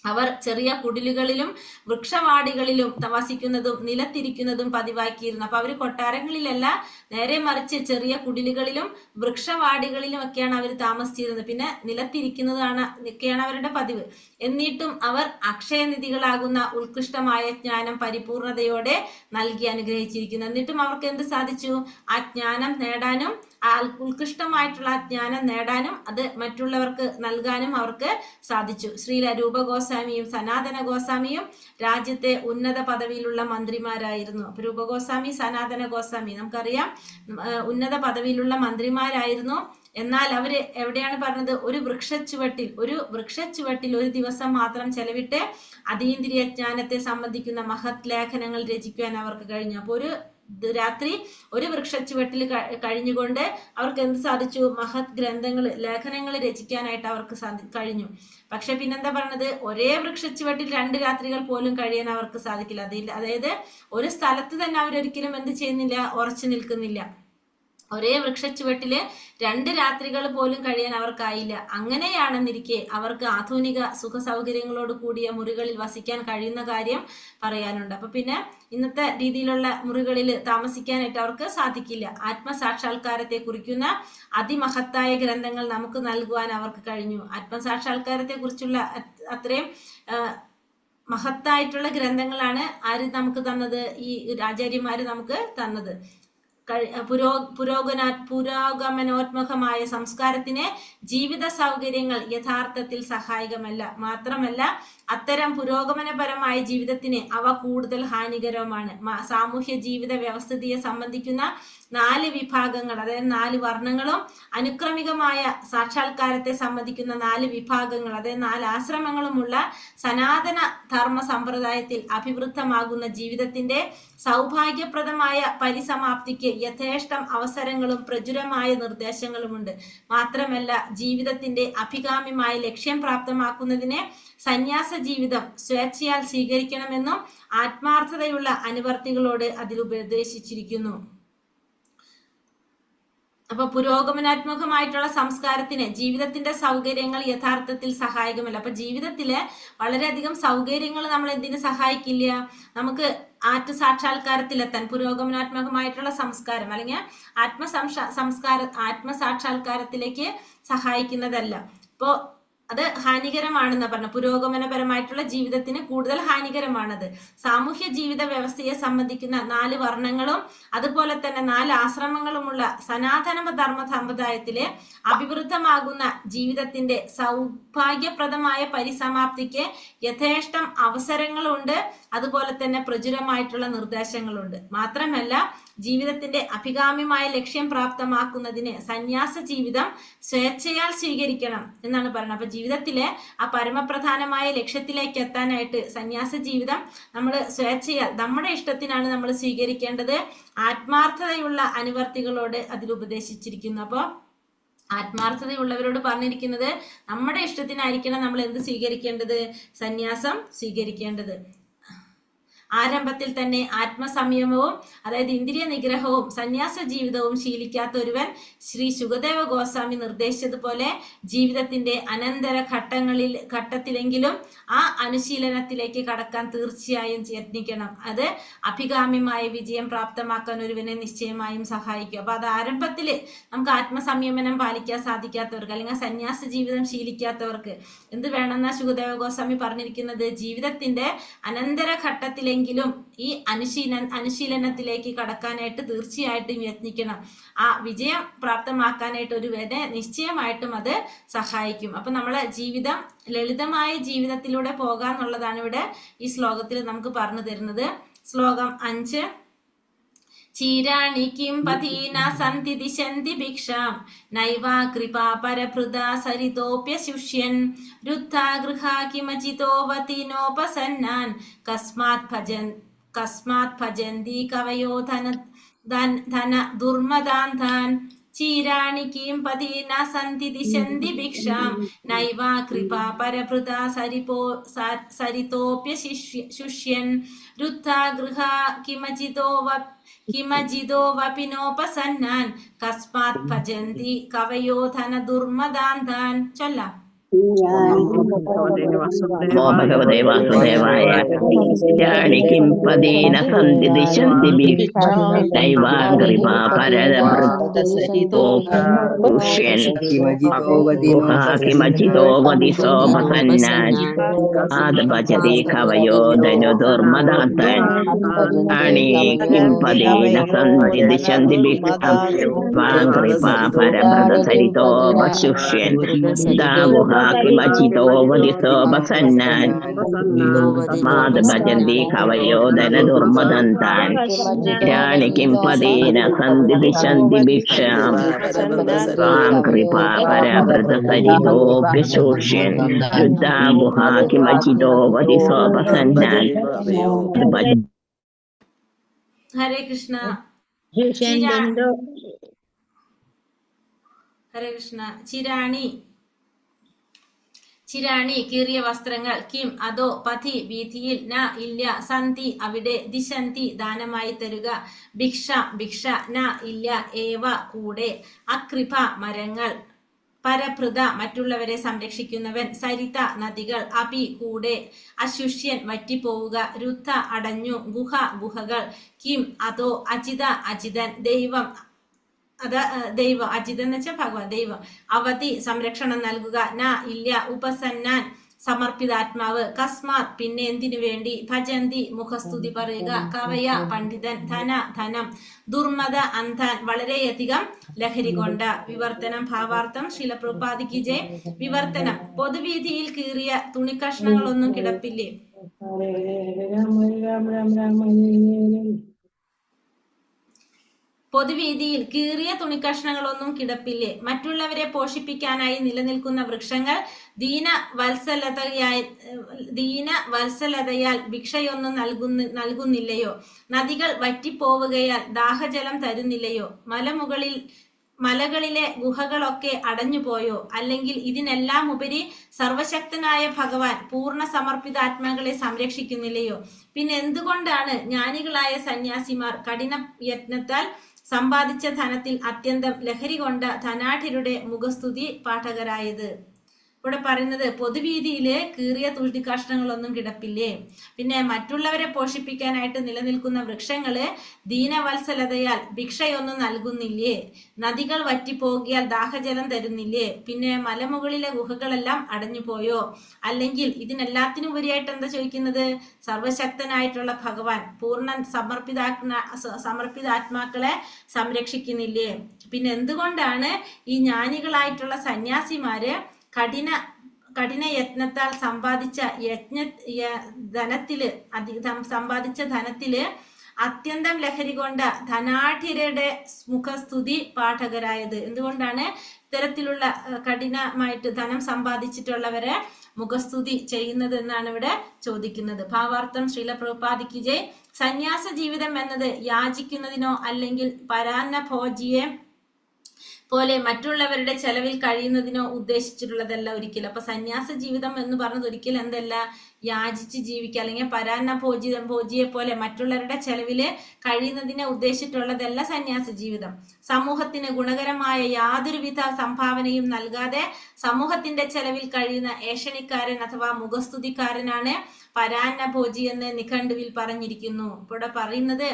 അവർ ചെറിയ കുടിലുകളിലും വൃക്ഷവാടികളിലും വസിക്കുന്നതും നിലത്തിരിക്കുന്നതും പതിവാക്കിയിരുന്നു. അപ്പൊ അവര് കൊട്ടാരങ്ങളിലല്ല, നേരെ മറിച്ച് ചെറിയ കുടിലുകളിലും വൃക്ഷവാടികളിലും ഒക്കെയാണ് അവർ താമസിച്ചിരുന്നത്. പിന്നെ ഒക്കെയാണ് അവരുടെ പതിവ്. എന്നിട്ടും അവർ അക്ഷയനിധികളാകുന്ന ഉത്കൃഷ്ടമായ ജ്ഞാനം പരിപൂർണതയോടെ നൽകി അനുഗ്രഹിച്ചിരിക്കുന്നു. എന്നിട്ടും അവർക്ക് എന്ത് സാധിച്ചു? ആ ജ്ഞാനം നേടാനും, ആ ഉത്കൃഷ്ടമായിട്ടുള്ള ജ്ഞാനം നേടാനും അത് മറ്റുള്ളവർക്ക് നൽകാനും അവർക്ക് സാധിച്ചു. ശ്രീല രൂപഗോസ്വാമിയും സനാതന ഗോസ്വാമിയും രാജ്യത്തെ ഉന്നത പദവിയിലുള്ള മന്ത്രിമാരായിരുന്നു. അപ്പൊ രൂപഗോസ്വാമി, സനാതന ഗോസ്വാമി നമുക്കറിയാം ഉന്നത പദവിയിലുള്ള മന്ത്രിമാരായിരുന്നു. എന്നാൽ അവര് എവിടെയാണ് പറഞ്ഞത്? ഒരു വൃക്ഷച്ചുവട്ടിൽ ഒരു ദിവസം മാത്രം ചെലവിട്ട് അതീന്ദ്രിയ ജ്ഞാനത്തെ സംബന്ധിക്കുന്ന മഹത് ലേഖനങ്ങൾ രചിക്കുവാൻ അവർക്ക് കഴിഞ്ഞു. അപ്പൊ രാത്രി ഒരു വൃക്ഷച്ചുവട്ടിൽ കഴിഞ്ഞുകൊണ്ട് അവർക്ക് എന്ത് സാധിച്ചു? മഹത് ലേഖനങ്ങൾ രചിക്കാനായിട്ട് അവർക്ക് കഴിഞ്ഞു. പക്ഷെ പിന്നെന്താ പറഞ്ഞത്? ഒരേ വൃക്ഷച്ചുവട്ടിൽ 2 രാത്രികൾ പോലും കഴിയാൻ അവർക്ക് സാധിക്കില്ല. അതായത് ഒരു സ്ഥലത്ത് തന്നെ അവരൊരിക്കലും എന്ത് ചെയ്യുന്നില്ല? ഉറച്ചു നിൽക്കുന്നില്ല. ഒരേ വൃക്ഷച്ചുവട്ടില് 2 രാത്രികൾ പോലും കഴിയാൻ അവർക്കായില്ല. അങ്ങനെയാണെന്നിരിക്കെ അവർക്ക് ആധുനിക സുഖ സൗകര്യങ്ങളോട് കൂടിയ മുറികളിൽ വസിക്കാൻ കഴിയുന്ന കാര്യം പറയാനുണ്ട്. അപ്പൊ പിന്നെ ഇന്നത്തെ രീതിയിലുള്ള മുറികളിൽ താമസിക്കാനായിട്ട് അവർക്ക് സാധിക്കില്ല. ആത്മസാക്ഷാത്കാരത്തെ കുറിക്കുന്ന അതിമഹത്തായ ഗ്രന്ഥങ്ങൾ നമുക്ക് നൽകുവാൻ അവർക്ക് കഴിഞ്ഞു. ആത്മസാക്ഷാത്കാരത്തെ കുറിച്ചുള്ള അത്രയും മഹത്തായിട്ടുള്ള ഗ്രന്ഥങ്ങളാണ് ആര് നമുക്ക് തന്നത്? ഈ ആചാര്യന്മാര് നമുക്ക് തന്നത്. പുരോഗമനോത്മകമായ സംസ്കാരത്തിന് ജീവിത സൗകര്യങ്ങൾ യഥാർത്ഥത്തിൽ സഹായകമല്ല. മാത്രമല്ല അത്തരം പുരോഗമനപരമായ ജീവിതത്തിന് അവ കൂടുതൽ ഹാനികരവുമാണ്. സാമൂഹ്യ ജീവിത വ്യവസ്ഥിതിയെ സംബന്ധിക്കുന്ന 4 വിഭാഗങ്ങൾ, അതായത് 4 വർണ്ണങ്ങളും അനുക്രമികമായ സാക്ഷാത്കാരത്തെ സംബന്ധിക്കുന്ന 4 വിഭാഗങ്ങൾ, അതായത് 4 ആശ്രമങ്ങളുമുള്ള സനാതന ധർമ്മ സമ്പ്രദായത്തിൽ അഭിവൃദ്ധമാകുന്ന ജീവിതത്തിന്റെ സൗഭാഗ്യപ്രദമായ പരിസമാപ്തിക്ക് യഥേഷ്ടം അവസരങ്ങളും പ്രചുരമായ നിർദ്ദേശങ്ങളുമുണ്ട്. മാത്രമല്ല ജീവിതത്തിന്റെ അഭികാമ്യമായ ലക്ഷ്യം പ്രാപ്തമാക്കുന്നതിന് സന്യാസ ജീവിതം സ്വേച്ഛയാൽ സ്വീകരിക്കണമെന്നും ആത്മാർത്ഥതയുള്ള അനുവർത്തികളോട് അതിൽ ഉപദേശിച്ചിരിക്കുന്നു. അപ്പൊ പുരോഗമനാത്മകമായിട്ടുള്ള സംസ്കാരത്തിന് ജീവിതത്തിന്റെ സൗകര്യങ്ങൾ യഥാർത്ഥത്തിൽ സഹായകമല്ല. അപ്പൊ ജീവിതത്തില് വളരെയധികം സൗകര്യങ്ങൾ നമ്മൾ എന്തിനു സഹായിക്കില്ല? നമുക്ക് ആത്മസാക്ഷാത്കാരത്തിലെത്താൻ പുരോഗമനാത്മകമായിട്ടുള്ള സംസ്കാരം അല്ലെങ്കിൽ ആത്മസാക്ഷാത്കാരത്തിലേക്ക് സഹായിക്കുന്നതല്ല. ഇപ്പോ അത് ഹാനികരമാണെന്ന് പറഞ്ഞു. പുരോഗമനപരമായിട്ടുള്ള ജീവിതത്തിന് കൂടുതൽ ഹാനികരമാണത്. സാമൂഹ്യ ജീവിത വ്യവസ്ഥയെ സംബന്ധിക്കുന്ന 4 വർണ്ണങ്ങളും അതുപോലെ തന്നെ 4 ആശ്രമങ്ങളുമുള്ള സനാതന ധർമ്മ സമ്പ്രദായത്തിലെ അഭിവൃദ്ധമാകുന്ന ജീവിതത്തിന്റെ സൗഭാഗ്യപ്രദമായ പരിസമാപ്തിക്ക് യഥേഷ്ടം അവസരങ്ങളുണ്ട്, അതുപോലെ തന്നെ പ്രചുരമായിട്ടുള്ള നിർദ്ദേശങ്ങളുണ്ട്. മാത്രമല്ല ജീവിതത്തിന്റെ അഭികാമ്യമായ ലക്ഷ്യം പ്രാപ്തമാക്കുന്നതിന് സന്യാസ ജീവിതം സ്വേച്ഛയാൽ സ്വീകരിക്കണം എന്നാണ് പറയുന്നത്. അപ്പൊ ജീവിതത്തിലെ ആ പരമപ്രധാനമായ ലക്ഷ്യത്തിലേക്ക് എത്താനായിട്ട് സന്യാസ ജീവിതം നമ്മൾ സ്വേച്ഛയാൽ നമ്മുടെ ഇഷ്ടത്തിനാണ് നമ്മൾ സ്വീകരിക്കേണ്ടത്. ആത്മാർത്ഥതയുള്ള അനുവർത്തികളോട് അതിൽ ഉപദേശിച്ചിരിക്കുന്നു. അപ്പോൾ ആത്മാർത്ഥതയുള്ളവരോട് പറഞ്ഞിരിക്കുന്നത് നമ്മുടെ ഇഷ്ടത്തിനായിരിക്കണം നമ്മൾ എന്ത് സ്വീകരിക്കേണ്ടത്? സന്യാസം സ്വീകരിക്കേണ്ടത്. ആരംഭത്തിൽ തന്നെ ആത്മസംയമവും അതായത് ഇന്ദ്രിയ നിഗ്രഹവും സന്യാസ ജീവിതവും ശീലിക്കാത്ത ഒരുവൻ ശ്രീ ശുകദേവ ഗോസ്വാമി നിർദ്ദേശിച്ചതുപോലെ ജീവിതത്തിന്റെ അനന്തര ഘട്ടത്തിലെങ്കിലും ആ അനുശീലനത്തിലേക്ക് കടക്കാൻ തീർച്ചയായും യത്നിക്കണം. അത് അഭികാമ്യമായ വിജയം പ്രാപ്തമാക്കാൻ ഒരുവനെ നിശ്ചയമായും സഹായിക്കും. അപ്പൊ അത് ആരംഭത്തിൽ നമുക്ക് ആത്മസംയമനം പാലിക്കാൻ സാധിക്കാത്തവർക്ക് അല്ലെങ്കിൽ സന്യാസ ജീവിതം ശീലിക്കാത്തവർക്ക് എന്ത് വേണമെന്നാ ശുകദേവ ഗോസ്വാമി പറഞ്ഞിരിക്കുന്നത്? ജീവിതത്തിന്റെ അനന്തര ഘട്ടത്തിലെ െങ്കിലും ഈ അനുശീലനത്തിലേക്ക് കടക്കാനായിട്ട് തീർച്ചയായിട്ടും യത്നിക്കണം. ആ വിജയം പ്രാപ്തമാക്കാനായിട്ട് ഒരുവനെ നിശ്ചയമായിട്ടും അത് സഹായിക്കും. അപ്പൊ നമ്മളെ ജീവിതം ലളിതമായ ജീവിതത്തിലൂടെ പോകാന്നുള്ളതാണ് ഇവിടെ ഈ ശ്ലോകത്തിൽ നമുക്ക് പറഞ്ഞു തരുന്നത്. ശ്ലോകം 5. ചീരാണി കിം പതീന സന്തി ദിശന്തി ഭിക്ഷാം നൈവാ കൃപാ പരഭൃത സരിതോപ്യശുഷ്യൻ രുദ്ധാ ഗൃഹാ കിമചിതോവതിനോപസന്നാൻ കസ്മാത് ഭജന്തി കവയോ ധന ദുർമദാന്താൻ. ചീരാണി കിം പതീന സന്തി ദിശന്തി ഭിക്ഷാം നൈവാ കൃപാ പരഭൃത സരിതോപ്യശുഷ്യൻ രുദ്ധാ ഗൃഹാ കിമജിതോ വപിനോപസന്നാൻ കസ്മാത് ഭജന്തി കവയോ ധന ദുർമദാന്താൻ. ചൊല്ലാം. ഭഗവതേ വാസുദേവായ കിം പദേന സന്തി ദിശന്തി ഭിക്ഷൈവാം കൃപാ പരദൃശ്യൻ കിമചിതോ വദിസോപസന്നാൻ ആദഭജതി കവയോ ധനു ദുർമദാന്തൻ. ആണി കിം പദേന സന്തി ദിശന്തി ഭിക്ഷൈവാം കൃപാ പരദൃശ്യൻ ദാഗുഹ കിമചിതോ വദിസോപസന്നാൻ മാദഭജന്തി കവയോ ധന ദുർമദന്താൻ. രാണി കിം പദേന സന്തി ദിശന്തി ഭിക്ഷാം ത്വാം കൃപാ പരഭൃത സരിതോപ്യശോഷ്യൻ രുദ്ധാ ഗുഹാ കിമചിതോ വദിസോപസന്നാൻ. ഹരേ കൃഷ്ണ. ഹരേ കൃഷ്ണ. ചിരാണി കീറിയ വസ്ത്രങ്ങൾ, കിം അതോ, പഥി വീഥിയിൽ, ന ഇല്ല, സന്തി അവിടെ, ദിശന്തി ദാനമായി തരുക, ഭിക്ഷ ന ഇല്ല, ഏവ കൂടെ, അകൃപ മരങ്ങൾ, പരഭൃത മറ്റുള്ളവരെ സംരക്ഷിക്കുന്നവൻ, സരിത നദികൾ, അപി കൂടെ, അശുഷ്യൻ വറ്റിപ്പോവുക, രുദ്ധ അടഞ്ഞു, ഗുഹ ഗുഹകൾ, കിം അതോ, അജിത അജിതൻ, ദൈവം ദൈവം, അജിതൻ എന്ന് വെച്ചാൽ ഭഗവാൻ ദൈവം, അവധി സംരക്ഷണം നൽകുക, ന ഇല്ല, ഉപസന്നാൻ സമർപ്പിതാത്മാവ്, കസ്മാത് പിന്നെ എന്തിനു വേണ്ടി, ഭജന്തി മുഖസ്തുതി പറയുക, കവയ പണ്ഡിതൻ, ധനം, ദുർമത അന്താൻ വളരെയധികം ലഹരി കൊണ്ട. വിവർത്തനം ഭാവാർത്ഥം ശ്രീല പ്രഭുപാദിക്ക് ജയ്. വിവർത്തനം: പൊതുവീതിയിൽ കീറിയ തുണിക്കഷ്ണങ്ങളൊന്നും കിടപ്പില്ലേ. പൊതുവീതിയിൽ കീറിയ തുണിക്കഷ്ണങ്ങളൊന്നും കിടപ്പില്ലേ. മറ്റുള്ളവരെ പോഷിപ്പിക്കാനായി നിലനിൽക്കുന്ന വൃക്ഷങ്ങൾ ദീനവത്സലതയാൽ ഭിക്ഷയൊന്നും നൽകുന്നില്ലയോ. നദികൾ വറ്റിപ്പോവുകയാൽ ദാഹജലം തരുന്നില്ലയോ. മലകളിലെ ഗുഹകളൊക്കെ അടഞ്ഞുപോയോ. അല്ലെങ്കിൽ ഇതിനെല്ലാം ഉപരി സർവശക്തനായ ഭഗവാൻ പൂർണ്ണ സമർപ്പിതാത്മാക്കളെ സംരക്ഷിക്കുന്നില്ലയോ. പിന്നെ എന്തുകൊണ്ടാണ് ജ്ഞാനികളായ സന്യാസിമാർ കഠിന യത്നത്താൽ സമ്പാദിച്ച ധനത്തിൽ അത്യന്തം ലഹരി കൊണ്ട ധനാഢ്യരുടെ മുഖസ്തുതി പാഠകരായത്. ഇവിടെ പറയുന്നത് പൊതുവീതിയില് കീറിയ തുണിക്കഷ്ണങ്ങളൊന്നും കിടപ്പില്ലേ, പിന്നെ മറ്റുള്ളവരെ പോഷിപ്പിക്കാനായിട്ട് നിലനിൽക്കുന്ന വൃക്ഷങ്ങള് ദീനവത്സലതയാൽ ഭിക്ഷയൊന്നും നൽകുന്നില്ലേ, നദികൾ വറ്റിപ്പോകിയാൽ ദാഹജലം തരുന്നില്ലേ, പിന്നെ മലമുകളിലെ ഗുഹകളെല്ലാം അടഞ്ഞുപോയോ, അല്ലെങ്കിൽ ഇതിനെല്ലാത്തിനും ഉപരിയായിട്ട് എന്താ ചോദിക്കുന്നത്, സർവശക്തനായിട്ടുള്ള ഭഗവാൻ പൂർണ്ണ സമർപ്പിതാത്മാക്കളെ സംരക്ഷിക്കുന്നില്ലേ, പിന്നെ എന്തുകൊണ്ടാണ് ഈ ജ്ഞാനികളായിട്ടുള്ള സന്യാസിമാര് കഠിന യത്നത്താൽ സമ്പാദിച്ച ധനത്തില് അത്യന്തം ലഹരി കൊണ്ട ധനാഢ്യരുടെ മുഖസ്തുതി പാഠകരായത്? എന്തുകൊണ്ടാണ് ഇത്തരത്തിലുള്ള കഠിനമായിട്ട് ധനം സമ്പാദിച്ചിട്ടുള്ളവരെ മുഖസ്തുതി ചെയ്യുന്നത് എന്നാണ് ഇവിടെ ചോദിക്കുന്നത്. ഭാവാർത്ഥം ശ്രീല പ്രഭുപാദിക്ക് ജയ്. സന്യാസ ജീവിതം എന്നത് യാചിക്കുന്നതിനോ അല്ലെങ്കിൽ പരാന്നഭോജിയെ പോലെ മറ്റുള്ളവരുടെ ചെലവിൽ കഴിയുന്നതിനോ ഉദ്ദേശിച്ചിട്ടുള്ളതല്ല ഒരിക്കലും. അപ്പൊ സന്യാസ ജീവിതം എന്ന് പറഞ്ഞത് ഒരിക്കലും എന്തല്ല, യാചിച്ച് ജീവിക്കുക അല്ലെങ്കിൽ ഭോജിയെ പോലെ മറ്റുള്ളവരുടെ ചെലവില് കഴിയുന്നതിനെ ഉദ്ദേശിച്ചിട്ടുള്ളതല്ല സന്യാസ ജീവിതം. സമൂഹത്തിന് ഗുണകരമായ യാതൊരുവിധ സംഭാവനയും നൽകാതെ സമൂഹത്തിന്റെ ചെലവിൽ കഴിയുന്ന ഏഷണിക്കാരൻ അഥവാ മുഖസ്തുതിക്കാരനാണ് പരാന്നഭോജി എന്ന് നിഘണ്ടുവിൽ പറഞ്ഞിരിക്കുന്നു. ഇവിടെ പറയുന്നത്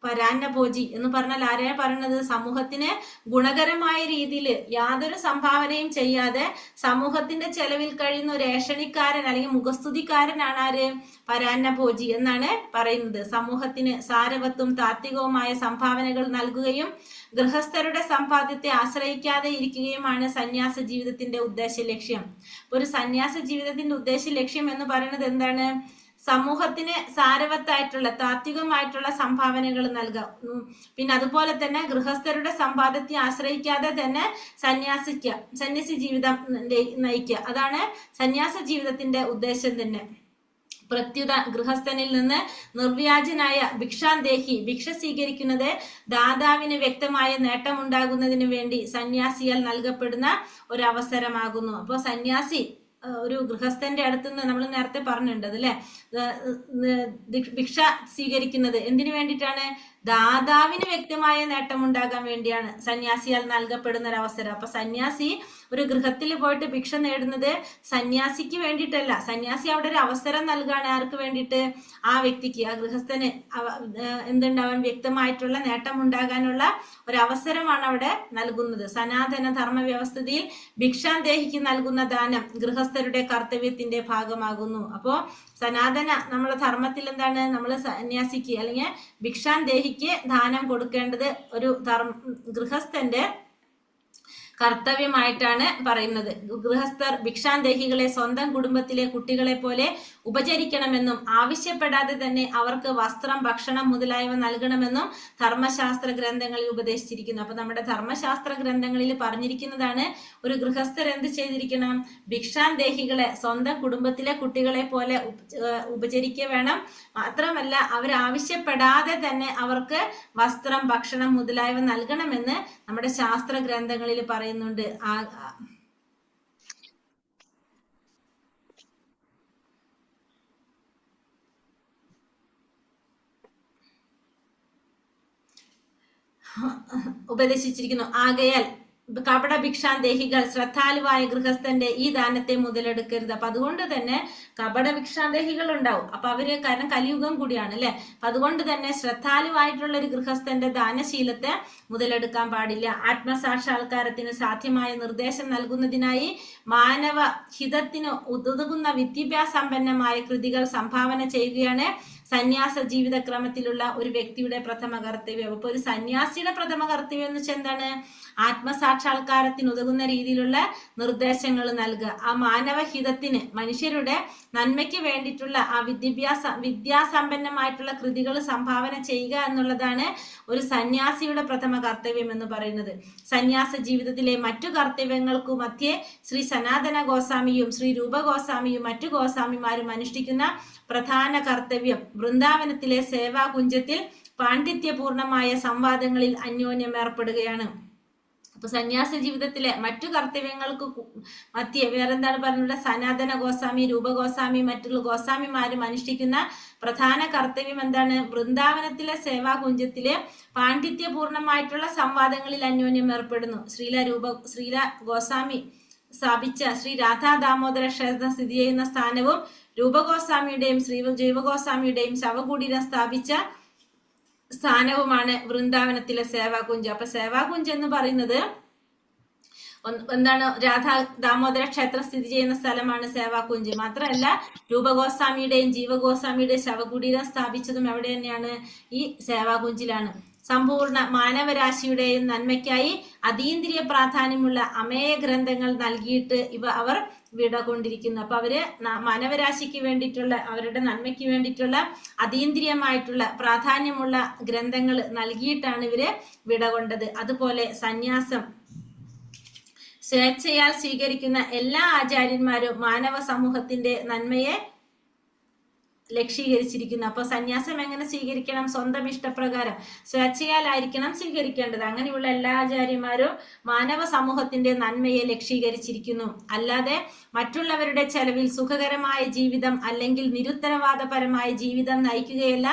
പരാന്നഭോജി എന്ന് പറഞ്ഞാൽ ആരെയാണ് പറയുന്നത്, സമൂഹത്തിന് ഗുണകരമായ രീതിയിൽ യാതൊരു സംഭാവനയും ചെയ്യാതെ സമൂഹത്തിന്റെ ചെലവിൽ കഴിയുന്ന ഒരു ഏഷണിക്കാരൻ അല്ലെങ്കിൽ മുഖസ്തുതിക്കാരനാണ് ആര്, പരാന്നഭോജി എന്നാണ് പറയുന്നത്. സമൂഹത്തിന് സാരവത്തും താത്വികവുമായ സംഭാവനകൾ നൽകുകയും ഗൃഹസ്ഥരുടെ സമ്പാദ്യത്തെ ആശ്രയിക്കാതെ ഇരിക്കുകയുമാണ് സന്യാസ ജീവിതത്തിന്റെ ഉദ്ദേശ ലക്ഷ്യം. ഒരു സന്യാസ ജീവിതത്തിന്റെ ഉദ്ദേശ ലക്ഷ്യം എന്ന് പറയുന്നത് എന്താണ്, സമൂഹത്തിന് സാരവത്തായിട്ടുള്ള താത്വികമായിട്ടുള്ള സംഭാവനകൾ നൽകുക, പിന്നെ അതുപോലെ തന്നെ ഗൃഹസ്ഥരുടെ സമ്പാദ്യത്തെ ആശ്രയിക്കാതെ തന്നെ സന്യാസി ജീവിതം നയിക്കുക. അതാണ് സന്യാസ ജീവിതത്തിന്റെ ഉദ്ദേശം തന്നെ. പ്രത്യുത ഗൃഹസ്ഥനിൽ നിന്ന് നിർവ്യാജനായ ഭിക്ഷാന്തേഹി ഭിക്ഷ സ്വീകരിക്കുന്നത് ദാതാവിന് വ്യക്തമായ നേട്ടമുണ്ടാകുന്നതിന് വേണ്ടി സന്യാസിയാൽ നൽകപ്പെടുന്ന ഒരു അവസരമാകുന്നു. അപ്പോൾ സന്യാസി ഒരു ഗൃഹസ്ഥന്റെ അടുത്തുനിന്ന് നമ്മൾ നേരത്തെ പറഞ്ഞിട്ടുണ്ട് അല്ലേ, ഭിക്ഷ സ്വീകരിക്കുന്നത് എന്തിനു വേണ്ടിയിട്ടാണ്, ദാതാവിന് വ്യക്തമായ നേട്ടമുണ്ടാകാൻ വേണ്ടിയാണ് സന്യാസിയാൽ നൽകപ്പെടുന്ന ഒരു അവസരം. അപ്പൊ സന്യാസി ഒരു ഗൃഹത്തിൽ പോയിട്ട് ഭിക്ഷ നേടുന്നത് സന്യാസിക്ക് വേണ്ടിയിട്ടല്ല, സന്യാസി അവിടെ ഒരു അവസരം നൽകുകയാണ്. ആർക്ക് വേണ്ടിയിട്ട്, ആ വ്യക്തിക്ക്, ആ ഗൃഹസ്ഥന് എന്തുണ്ടാവാൻ വ്യക്തമായിട്ടുള്ള നേട്ടം ഉണ്ടാകാനുള്ള ഒരു അവസരമാണ് അവിടെ നൽകുന്നത്. സനാതന ധർമ്മ വ്യവസ്ഥിതിയിൽ ഭിക്ഷാന്തേഹിക്ക് നൽകുന്ന ദാനം ഗൃഹസ്ഥരുടെ കർത്തവ്യത്തിന്റെ ഭാഗമാകുന്നു. അപ്പോ സനാതന നമ്മളെ ധർമ്മത്തിൽ എന്താണ്, നമ്മൾ സന്യാസിക്ക് അല്ലെങ്കിൽ ഭിക്ഷാന്തേഹിക്ക് ദാനം കൊടുക്കേണ്ടത് ഒരു ഗൃഹസ്ഥന്റെ കർത്തവ്യമായിട്ടാണ് പറയുന്നത്. ഗൃഹസ്ഥർ ഭിക്ഷാന്തേഹികളെ സ്വന്തം കുടുംബത്തിലെ കുട്ടികളെ പോലെ ഉപചരിക്കണമെന്നും ആവശ്യപ്പെടാതെ തന്നെ അവർക്ക് വസ്ത്രം, ഭക്ഷണം മുതലായവ നൽകണമെന്നും ധർമ്മശാസ്ത്ര ഗ്രന്ഥങ്ങളിൽ ഉപദേശിച്ചിരിക്കുന്നു. അപ്പൊ നമ്മുടെ ധർമ്മശാസ്ത്ര ഗ്രന്ഥങ്ങളിൽ പറഞ്ഞിരിക്കുന്നതാണ്, ഒരു ഗൃഹസ്ഥർ എന്ത് ചെയ്തിരിക്കണം, ഭിക്ഷാന്തേഹികളെ സ്വന്തം കുടുംബത്തിലെ കുട്ടികളെ പോലെ ഉപചരിക്കുക വേണം. മാത്രമല്ല അവരാവശ്യപ്പെടാതെ തന്നെ അവർക്ക് വസ്ത്രം, ഭക്ഷണം മുതലായവ നൽകണമെന്ന് നമ്മുടെ ശാസ്ത്ര ഗ്രന്ഥങ്ങളിൽ പറയുന്നുണ്ട്. ഉപദേശിച്ചിരിക്കുന്നു. ആകയാൽ കപട ഭിക്ഷാന്തേഹികൾ ശ്രദ്ധാലുവായ ഗൃഹസ്ഥന്റെ ഈ ദാനത്തെ മുതലെടുക്കരുത്. അപ്പൊ അതുകൊണ്ട് തന്നെ കപട ഭിക്ഷാന്തേഹികൾ ഉണ്ടാവും. അപ്പൊ അവര്, കാരണം കലിയുഗം കൂടിയാണ് അല്ലെ, അപ്പൊ അതുകൊണ്ട് തന്നെ ശ്രദ്ധാലുവായിട്ടുള്ള ഒരു ഗൃഹസ്ഥന്റെ ദാനശീലത്തെ മുതലെടുക്കാൻ പാടില്ല. ആത്മസാക്ഷാത്കാരത്തിന് സാധ്യമായ നിർദ്ദേശം നൽകുന്നതിനായി മാനവ ഹിതത്തിന് ഉതകുന്ന വിദ്യാഭ്യാസമ്പന്നമായ കൃതികൾ സംഭാവന ചെയ്യുകയാണ് സന്യാസ ജീവിതക്രമത്തിലുള്ള ഒരു വ്യക്തിയുടെ പ്രഥമ കർത്തവ്യം. അപ്പൊ ഒരു സന്യാസിയുടെ പ്രഥമ കർത്തവ്യം എന്ന് വെച്ചാൽ എന്താണ്, ആത്മസാക്ഷാത്കാരത്തിന് ഉതകുന്ന രീതിയിലുള്ള നിർദ്ദേശങ്ങൾ നൽകുക. ആ മാനവഹിതത്തിന്, മനുഷ്യരുടെ നന്മയ്ക്ക് വേണ്ടിയിട്ടുള്ള ആ വിദ്യാസമ്പന്നമായിട്ടുള്ള കൃതികൾ സംഭാവന ചെയ്യുക എന്നുള്ളതാണ് ഒരു സന്യാസിയുടെ പ്രഥമ കർത്തവ്യം എന്ന് പറയുന്നത്. സന്യാസ ജീവിതത്തിലെ മറ്റു കർത്തവ്യങ്ങൾക്കു മധ്യേ ശ്രീ സനാതന ഗോസ്വാമിയും ശ്രീ രൂപ ഗോസ്വാമിയും മറ്റു ഗോസ്വാമിമാരും അനുഷ്ഠിക്കുന്ന പ്രധാന കർത്തവ്യം വൃന്ദാവനത്തിലെ സേവാകുഞ്ചത്തിൽ പാണ്ഡിത്യപൂർണമായ സംവാദങ്ങളിൽ അന്യോന്യം ഏർപ്പെടുകയാണ്. അപ്പൊ സന്യാസ ജീവിതത്തിലെ മറ്റു കർത്തവ്യങ്ങൾക്ക് മധ്യേ വേറെന്താണ് പറഞ്ഞത്? സനാതന ഗോസ്വാമി, രൂപഗോസ്വാമി, മറ്റുള്ള ഗോസ്വാമിമാരും അനുഷ്ഠിക്കുന്ന പ്രധാന കർത്തവ്യം എന്താണ്? വൃന്ദാവനത്തിലെ സേവാകുഞ്ചത്തില് പാണ്ഡിത്യപൂർണമായിട്ടുള്ള സംവാദങ്ങളിൽ അന്യോന്യം ഏർപ്പെടുന്നു. ശ്രീല ഗോസ്വാമി സ്ഥാപിച്ച ശ്രീ രാധാ ദാമോദര ക്ഷേത്രം സ്ഥിതി ചെയ്യുന്ന സ്ഥാനവും രൂപഗോസ്വാമിയുടെയും ജീവഗോസ്വാമിയുടെയും ശവകുടീരം സ്ഥാപിച്ച സ്ഥാനവുമാണ് വൃന്ദാവനത്തിലെ സേവാകുഞ്ച്. അപ്പൊ സേവാകുഞ്ച് എന്ന് പറയുന്നത് എന്താണ്? രാധാ ദാമോദര ക്ഷേത്രം സ്ഥിതി ചെയ്യുന്ന സ്ഥലമാണ് സേവാകുഞ്ച്. മാത്രമല്ല രൂപഗോസ്വാമിയുടെയും ജീവഗോസ്വാമിയുടെയും ശവകുടീരം സ്ഥാപിച്ചതും എവിടെ തന്നെയാണ്? ഈ സേവാകുഞ്ചിലാണ്. സമ്പൂർണ്ണ മാനവരാശിയുടെയും നന്മയ്ക്കായി അതീന്ദ്രിയ പ്രാധാന്യമുള്ള അമേയ ഗ്രന്ഥങ്ങൾ നൽകിയിട്ട് അവർ വിട കൊണ്ടിരിക്കുന്നു. അപ്പൊ അവര് മാനവരാശിക്ക് വേണ്ടിയിട്ടുള്ള, അവരുടെ നന്മയ്ക്ക് വേണ്ടിയിട്ടുള്ള അതീന്ദ്രിയമായിട്ടുള്ള പ്രാധാന്യമുള്ള ഗ്രന്ഥങ്ങൾ നൽകിയിട്ടാണ് ഇവര് വിട കൊണ്ടത്. അതുപോലെ സന്യാസം സ്വേച്ഛയാൽ സ്വീകരിക്കുന്ന എല്ലാ ആചാര്യന്മാരും മാനവ സമൂഹത്തിന്റെ നന്മയെ ലക്ഷീകരിച്ചിരിക്കുന്നു. അപ്പൊ സന്യാസം എങ്ങനെ സ്വീകരിക്കണം? സ്വന്തം ഇഷ്ടപ്രകാരം സ്വേച്ഛയാലായിരിക്കണം സ്വീകരിക്കേണ്ടത്. അങ്ങനെയുള്ള എല്ലാ ആചാര്യന്മാരും മാനവ സമൂഹത്തിന്റെ നന്മയെ ലക്ഷീകരിച്ചിരിക്കുന്നു. അല്ലാതെ മറ്റുള്ളവരുടെ ചെലവിൽ സുഖകരമായ ജീവിതം അല്ലെങ്കിൽ നിരുത്തരവാദപരമായ ജീവിതം നയിക്കുകയല്ല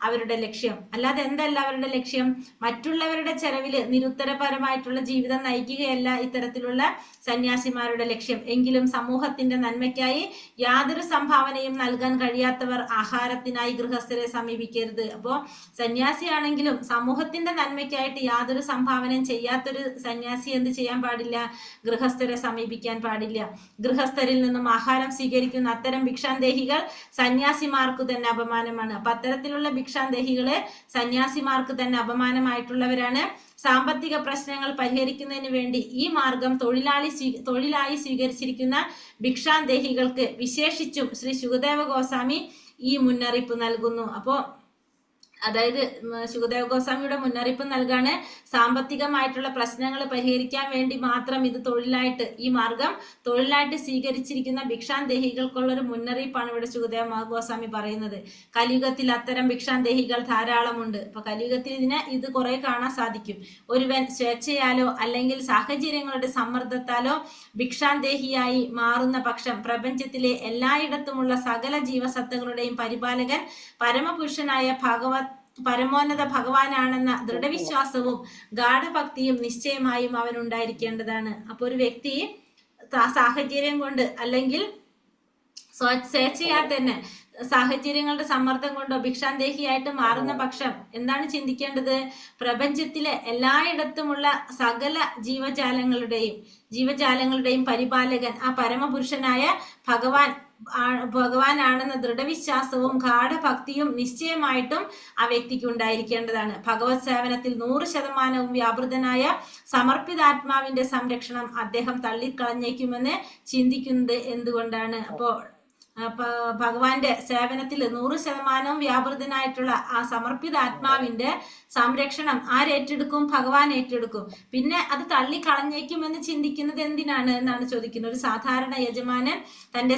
അവരുടെ ലക്ഷ്യം. അല്ലാതെ എന്തല്ല അവരുടെ ലക്ഷ്യം? മറ്റുള്ളവരുടെ ചെലവിൽ നിരുത്തരപരമായിട്ടുള്ള ജീവിതം നയിക്കുകയല്ല ഇത്തരത്തിലുള്ള സന്യാസിമാരുടെ ലക്ഷ്യം. എങ്കിലും സമൂഹത്തിന്റെ നന്മയ്ക്കായി യാതൊരു സംഭാവനയും നൽകാൻ കഴിയാത്തവർ ആഹാരത്തിനായി ഗൃഹസ്ഥരെ സമീപിക്കരുത്. അപ്പോ സന്യാസിയാണെങ്കിലും സമൂഹത്തിന്റെ നന്മയ്ക്കായിട്ട് യാതൊരു സംഭാവനയും ചെയ്യാത്തൊരു സന്യാസി എന്ത് ചെയ്യാൻ പാടില്ല? ഗൃഹസ്ഥരെ സമീപിക്കാൻ പാടില്ല. ഗൃഹസ്ഥരിൽ നിന്നും ആഹാരം സ്വീകരിക്കുന്ന അത്തരം ഭിക്ഷാന്തേഹികൾ സന്യാസിമാർക്ക് തന്നെ അപമാനമാണ്. അപ്പൊ അത്തരത്തിലുള്ള ഭിക്ഷാന്തേഹികള് സന്യാസിമാർക്ക് തന്നെ അപമാനമായിട്ടുള്ളവരാണ്. സാമ്പത്തിക പ്രശ്നങ്ങൾ പരിഹരിക്കുന്നതിന് വേണ്ടി ഈ മാർഗം തൊഴിലായി സ്വീകരിച്ചിരിക്കുന്ന ഭിക്ഷാന്തേഹികൾക്ക് വിശേഷിച്ചും ശ്രീ ശുകദേവ ഗോസ്വാമി ഈ മുന്നറിയിപ്പ് നൽകുന്നു. അപ്പോ അതായത് ശുകദേവ ഗോസ്വാമിയുടെ മുന്നറിയിപ്പ് നൽകാണ്, സാമ്പത്തികമായിട്ടുള്ള പ്രശ്നങ്ങൾ പരിഹരിക്കാൻ വേണ്ടി മാത്രം ഇത് തൊഴിലായിട്ട്, ഈ മാർഗം തൊഴിലായിട്ട് സ്വീകരിച്ചിരിക്കുന്ന ഭിക്ഷാന്തേഹികൾക്കുള്ള ഒരു മുന്നറിയിപ്പാണ് ഇവിടെ ശുകദേവ ഗോസ്വാമി പറയുന്നത്. കലിയുഗത്തിൽ അത്തരം ഭിക്ഷാന്തേഹികൾ ധാരാളമുണ്ട്. അപ്പൊ കലിയുഗത്തിൽ ഇത് കുറെ കാണാൻ സാധിക്കും. ഒരുവൻ സ്വേച്ഛയാലോ അല്ലെങ്കിൽ സാഹചര്യങ്ങളുടെ സമ്മർദ്ദത്താലോ ഭിക്ഷാന്തേഹിയായി മാറുന്ന പക്ഷം പ്രപഞ്ചത്തിലെ എല്ലായിടത്തുമുള്ള സകല ജീവസത്തകളുടെയും പരിപാലകൻ പരമപുരുഷനായ പരമോന്നത ഭഗവാനാണെന്ന ദൃഢവിശ്വാസവും ഗാഠഭക്തിയും നിശ്ചയമായും അവനുണ്ടായിരിക്കേണ്ടതാണ്. അപ്പൊ ഒരു വ്യക്തി സാഹചര്യം കൊണ്ട് അല്ലെങ്കിൽ സ്വേച്ഛയാൽ തന്നെ സാഹചര്യങ്ങളുടെ സമ്മർദ്ദം കൊണ്ടോ ഭിക്ഷാന്തേഹിയായിട്ട് മാറുന്ന പക്ഷം എന്താണ് ചിന്തിക്കേണ്ടത്? പ്രപഞ്ചത്തിലെ എല്ലായിടത്തുമുള്ള സകല ജീവജാലങ്ങളുടെയും പരിപാലകൻ ആ പരമപുരുഷനായ ഭഗവാനാണെന്ന ദൃഢവിശ്വാസവും ഗാഠഭക്തിയും നിശ്ചയമായിട്ടും ആ വ്യക്തിക്ക് ഉണ്ടായിരിക്കേണ്ടതാണ്. ഭഗവത് സേവനത്തിൽ 100% വ്യാപൃതനായ സമർപ്പിതാത്മാവിന്റെ സംരക്ഷണം അദ്ദേഹം തള്ളിക്കളഞ്ഞേക്കുമെന്ന് ചിന്തിക്കുന്നത് എന്തുകൊണ്ടാണ്? അപ്പോ ഭഗവാന്റെ സേവനത്തിൽ 100% വ്യാപൃതനായിട്ടുള്ള ആ സമർപ്പിത ആത്മാവിന്റെ സംരക്ഷണം ആരേറ്റെടുക്കും? ഭഗവാൻ ഏറ്റെടുക്കും. പിന്നെ അത് തള്ളിക്കളഞ്ഞേക്കുമെന്ന് ചിന്തിക്കുന്നത് എന്തിനാണ് എന്നാണ് ചോദിക്കുന്നത്. ഒരു സാധാരണ യജമാനൻ തന്റെ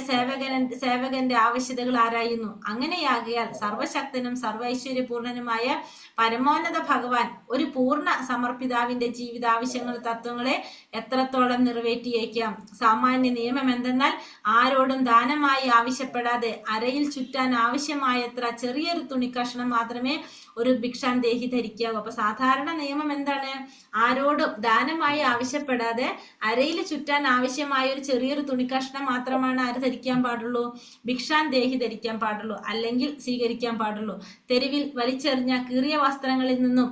സേവകന്റെ ആവശ്യതകൾ ആരായുന്നു. അങ്ങനെയാകിയാൽ സർവശക്തനും സർവൈശ്വര്യപൂർണനുമായ പരമോന്നത ഭഗവാൻ ഒരു പൂർണ്ണ സമർപ്പിതാവിന്റെ ജീവിതാവശ്യങ്ങൾ തത്വങ്ങളെ എത്രത്തോളം നിറവേറ്റിയേക്കാം? സാമാന്യ നിയമം എന്തെന്നാൽ ആരോടും ദാനമായി ആവശ്യപ്പെടാതെ അരയിൽ ചുറ്റാൻ ആവശ്യമായത്ര ചെറിയൊരു തുണിക്കഷ്ണം മാത്രമേ ഒരു ഭിക്ഷാന്തേഹി ധരിക്കാവൂ. അപ്പൊ സാധാരണ നിയമം എന്താണ്? ആരോടും ദാനമായി ആവശ്യപ്പെടാതെ അരയിൽ ചുറ്റാൻ ആവശ്യമായ ഒരു ചെറിയൊരു തുണിക്കഷ്ണം മാത്രമാണ് ആര് ധരിക്കാൻ പാടുള്ളൂ? ഭിക്ഷാന്തേഹി ധരിക്കാൻ പാടുള്ളൂ, അല്ലെങ്കിൽ സ്വീകരിക്കാൻ പാടുള്ളൂ. തെരുവിൽ വലിച്ചെറിഞ്ഞ കീറിയ വസ്ത്രങ്ങളിൽ നിന്നും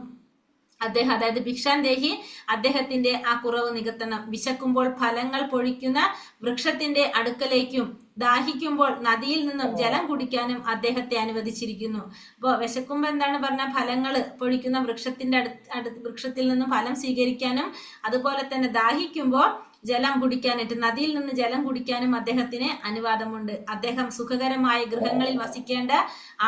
അതായത് ഭിക്ഷാന്തേഹി അദ്ദേഹത്തിന്റെ ആ കുറവ് നികത്തണം. വിശക്കുമ്പോൾ ഫലങ്ങൾ പൊഴിക്കുന്ന വൃക്ഷത്തിന്റെ അടുക്കലേക്കും ദാഹിക്കുമ്പോൾ നദിയിൽ നിന്നും ജലം കുടിക്കാനും അദ്ദേഹത്തെ അനുവദിച്ചിരിക്കുന്നു. അപ്പോൾ വിശക്കുമ്പോൾ എന്താണ് പറഞ്ഞ? ഫലങ്ങൾ പൊഴിക്കുന്ന വൃക്ഷത്തിൽ നിന്നും ഫലം സ്വീകരിക്കാനും, അതുപോലെ തന്നെ ദാഹിക്കുമ്പോൾ ജലം കുടിക്കാനായിട്ട് നദിയിൽ നിന്ന് ജലം കുടിക്കാനും അദ്ദേഹത്തിന് അനുവാദമുണ്ട്. അദ്ദേഹം സുഖകരമായ ഗൃഹങ്ങളിൽ വസിക്കേണ്ട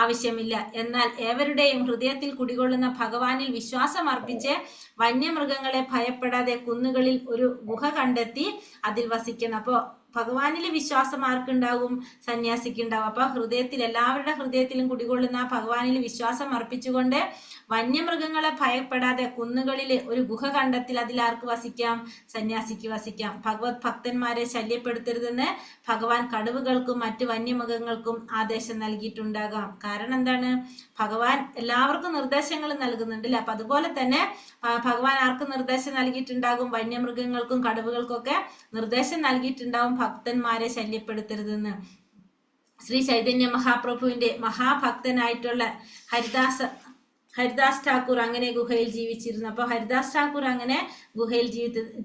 ആവശ്യമില്ല. എന്നാൽ ഏവരുടെയും ഹൃദയത്തിൽ കുടികൊള്ളുന്ന ഭഗവാനിൽ വിശ്വാസം അർപ്പിച്ച് വന്യമൃഗങ്ങളെ ഭയപ്പെടാതെ കുന്നുകളിൽ ഒരു ഗുഹ കണ്ടെത്തി അതിൽ വസിക്കണം. അപ്പോ ഭഗവാനിലെ വിശ്വാസം ആർക്കുണ്ടാവും? സന്യാസിക്ക് ഉണ്ടാവും. അപ്പൊ ഹൃദയത്തിൽ, എല്ലാവരുടെ ഹൃദയത്തിലും കുടികൊള്ളുന്ന ആ ഭഗവാനിൽ വിശ്വാസം അർപ്പിച്ചുകൊണ്ട് വന്യമൃഗങ്ങളെ ഭയപ്പെടാതെ കുന്നുകളിൽ ഒരു ഗുഹ കണ്ടെത്തിൽ അതിലാർക്ക് വസിക്കാം? സന്യാസിക്ക് വസിക്കാം. ഭഗവത് ഭക്തന്മാരെ ശല്യപ്പെടുത്തരുതെന്ന് ഭഗവാൻ കടുവകൾക്കും മറ്റു വന്യമൃഗങ്ങൾക്കും ആദേശം നൽകിയിട്ടുണ്ടാകാം. കാരണം എന്താണ്? ഭഗവാൻ എല്ലാവർക്കും നിർദ്ദേശങ്ങൾ നൽകുന്നുണ്ടല്ലേ. അപ്പൊ അതുപോലെ തന്നെ ഭഗവാൻ ആർക്ക് നിർദ്ദേശം നൽകിയിട്ടുണ്ടാകും? വന്യമൃഗങ്ങൾക്കും കടുവകൾക്കും ഒക്കെ നിർദ്ദേശം നൽകിയിട്ടുണ്ടാവും ഭക്തന്മാരെ ശല്യപ്പെടുത്തരുതെന്ന്. ശ്രീ ചൈതന്യ മഹാപ്രഭുവിന്റെ മഹാഭക്തനായിട്ടുള്ള ഹരിദാസ് ഠാക്കൂർ അങ്ങനെ ഗുഹയിൽ ജീവിച്ചിരുന്നു. അപ്പൊ ഹരിദാസ് ഠാക്കൂർ അങ്ങനെ ഗുഹയിൽ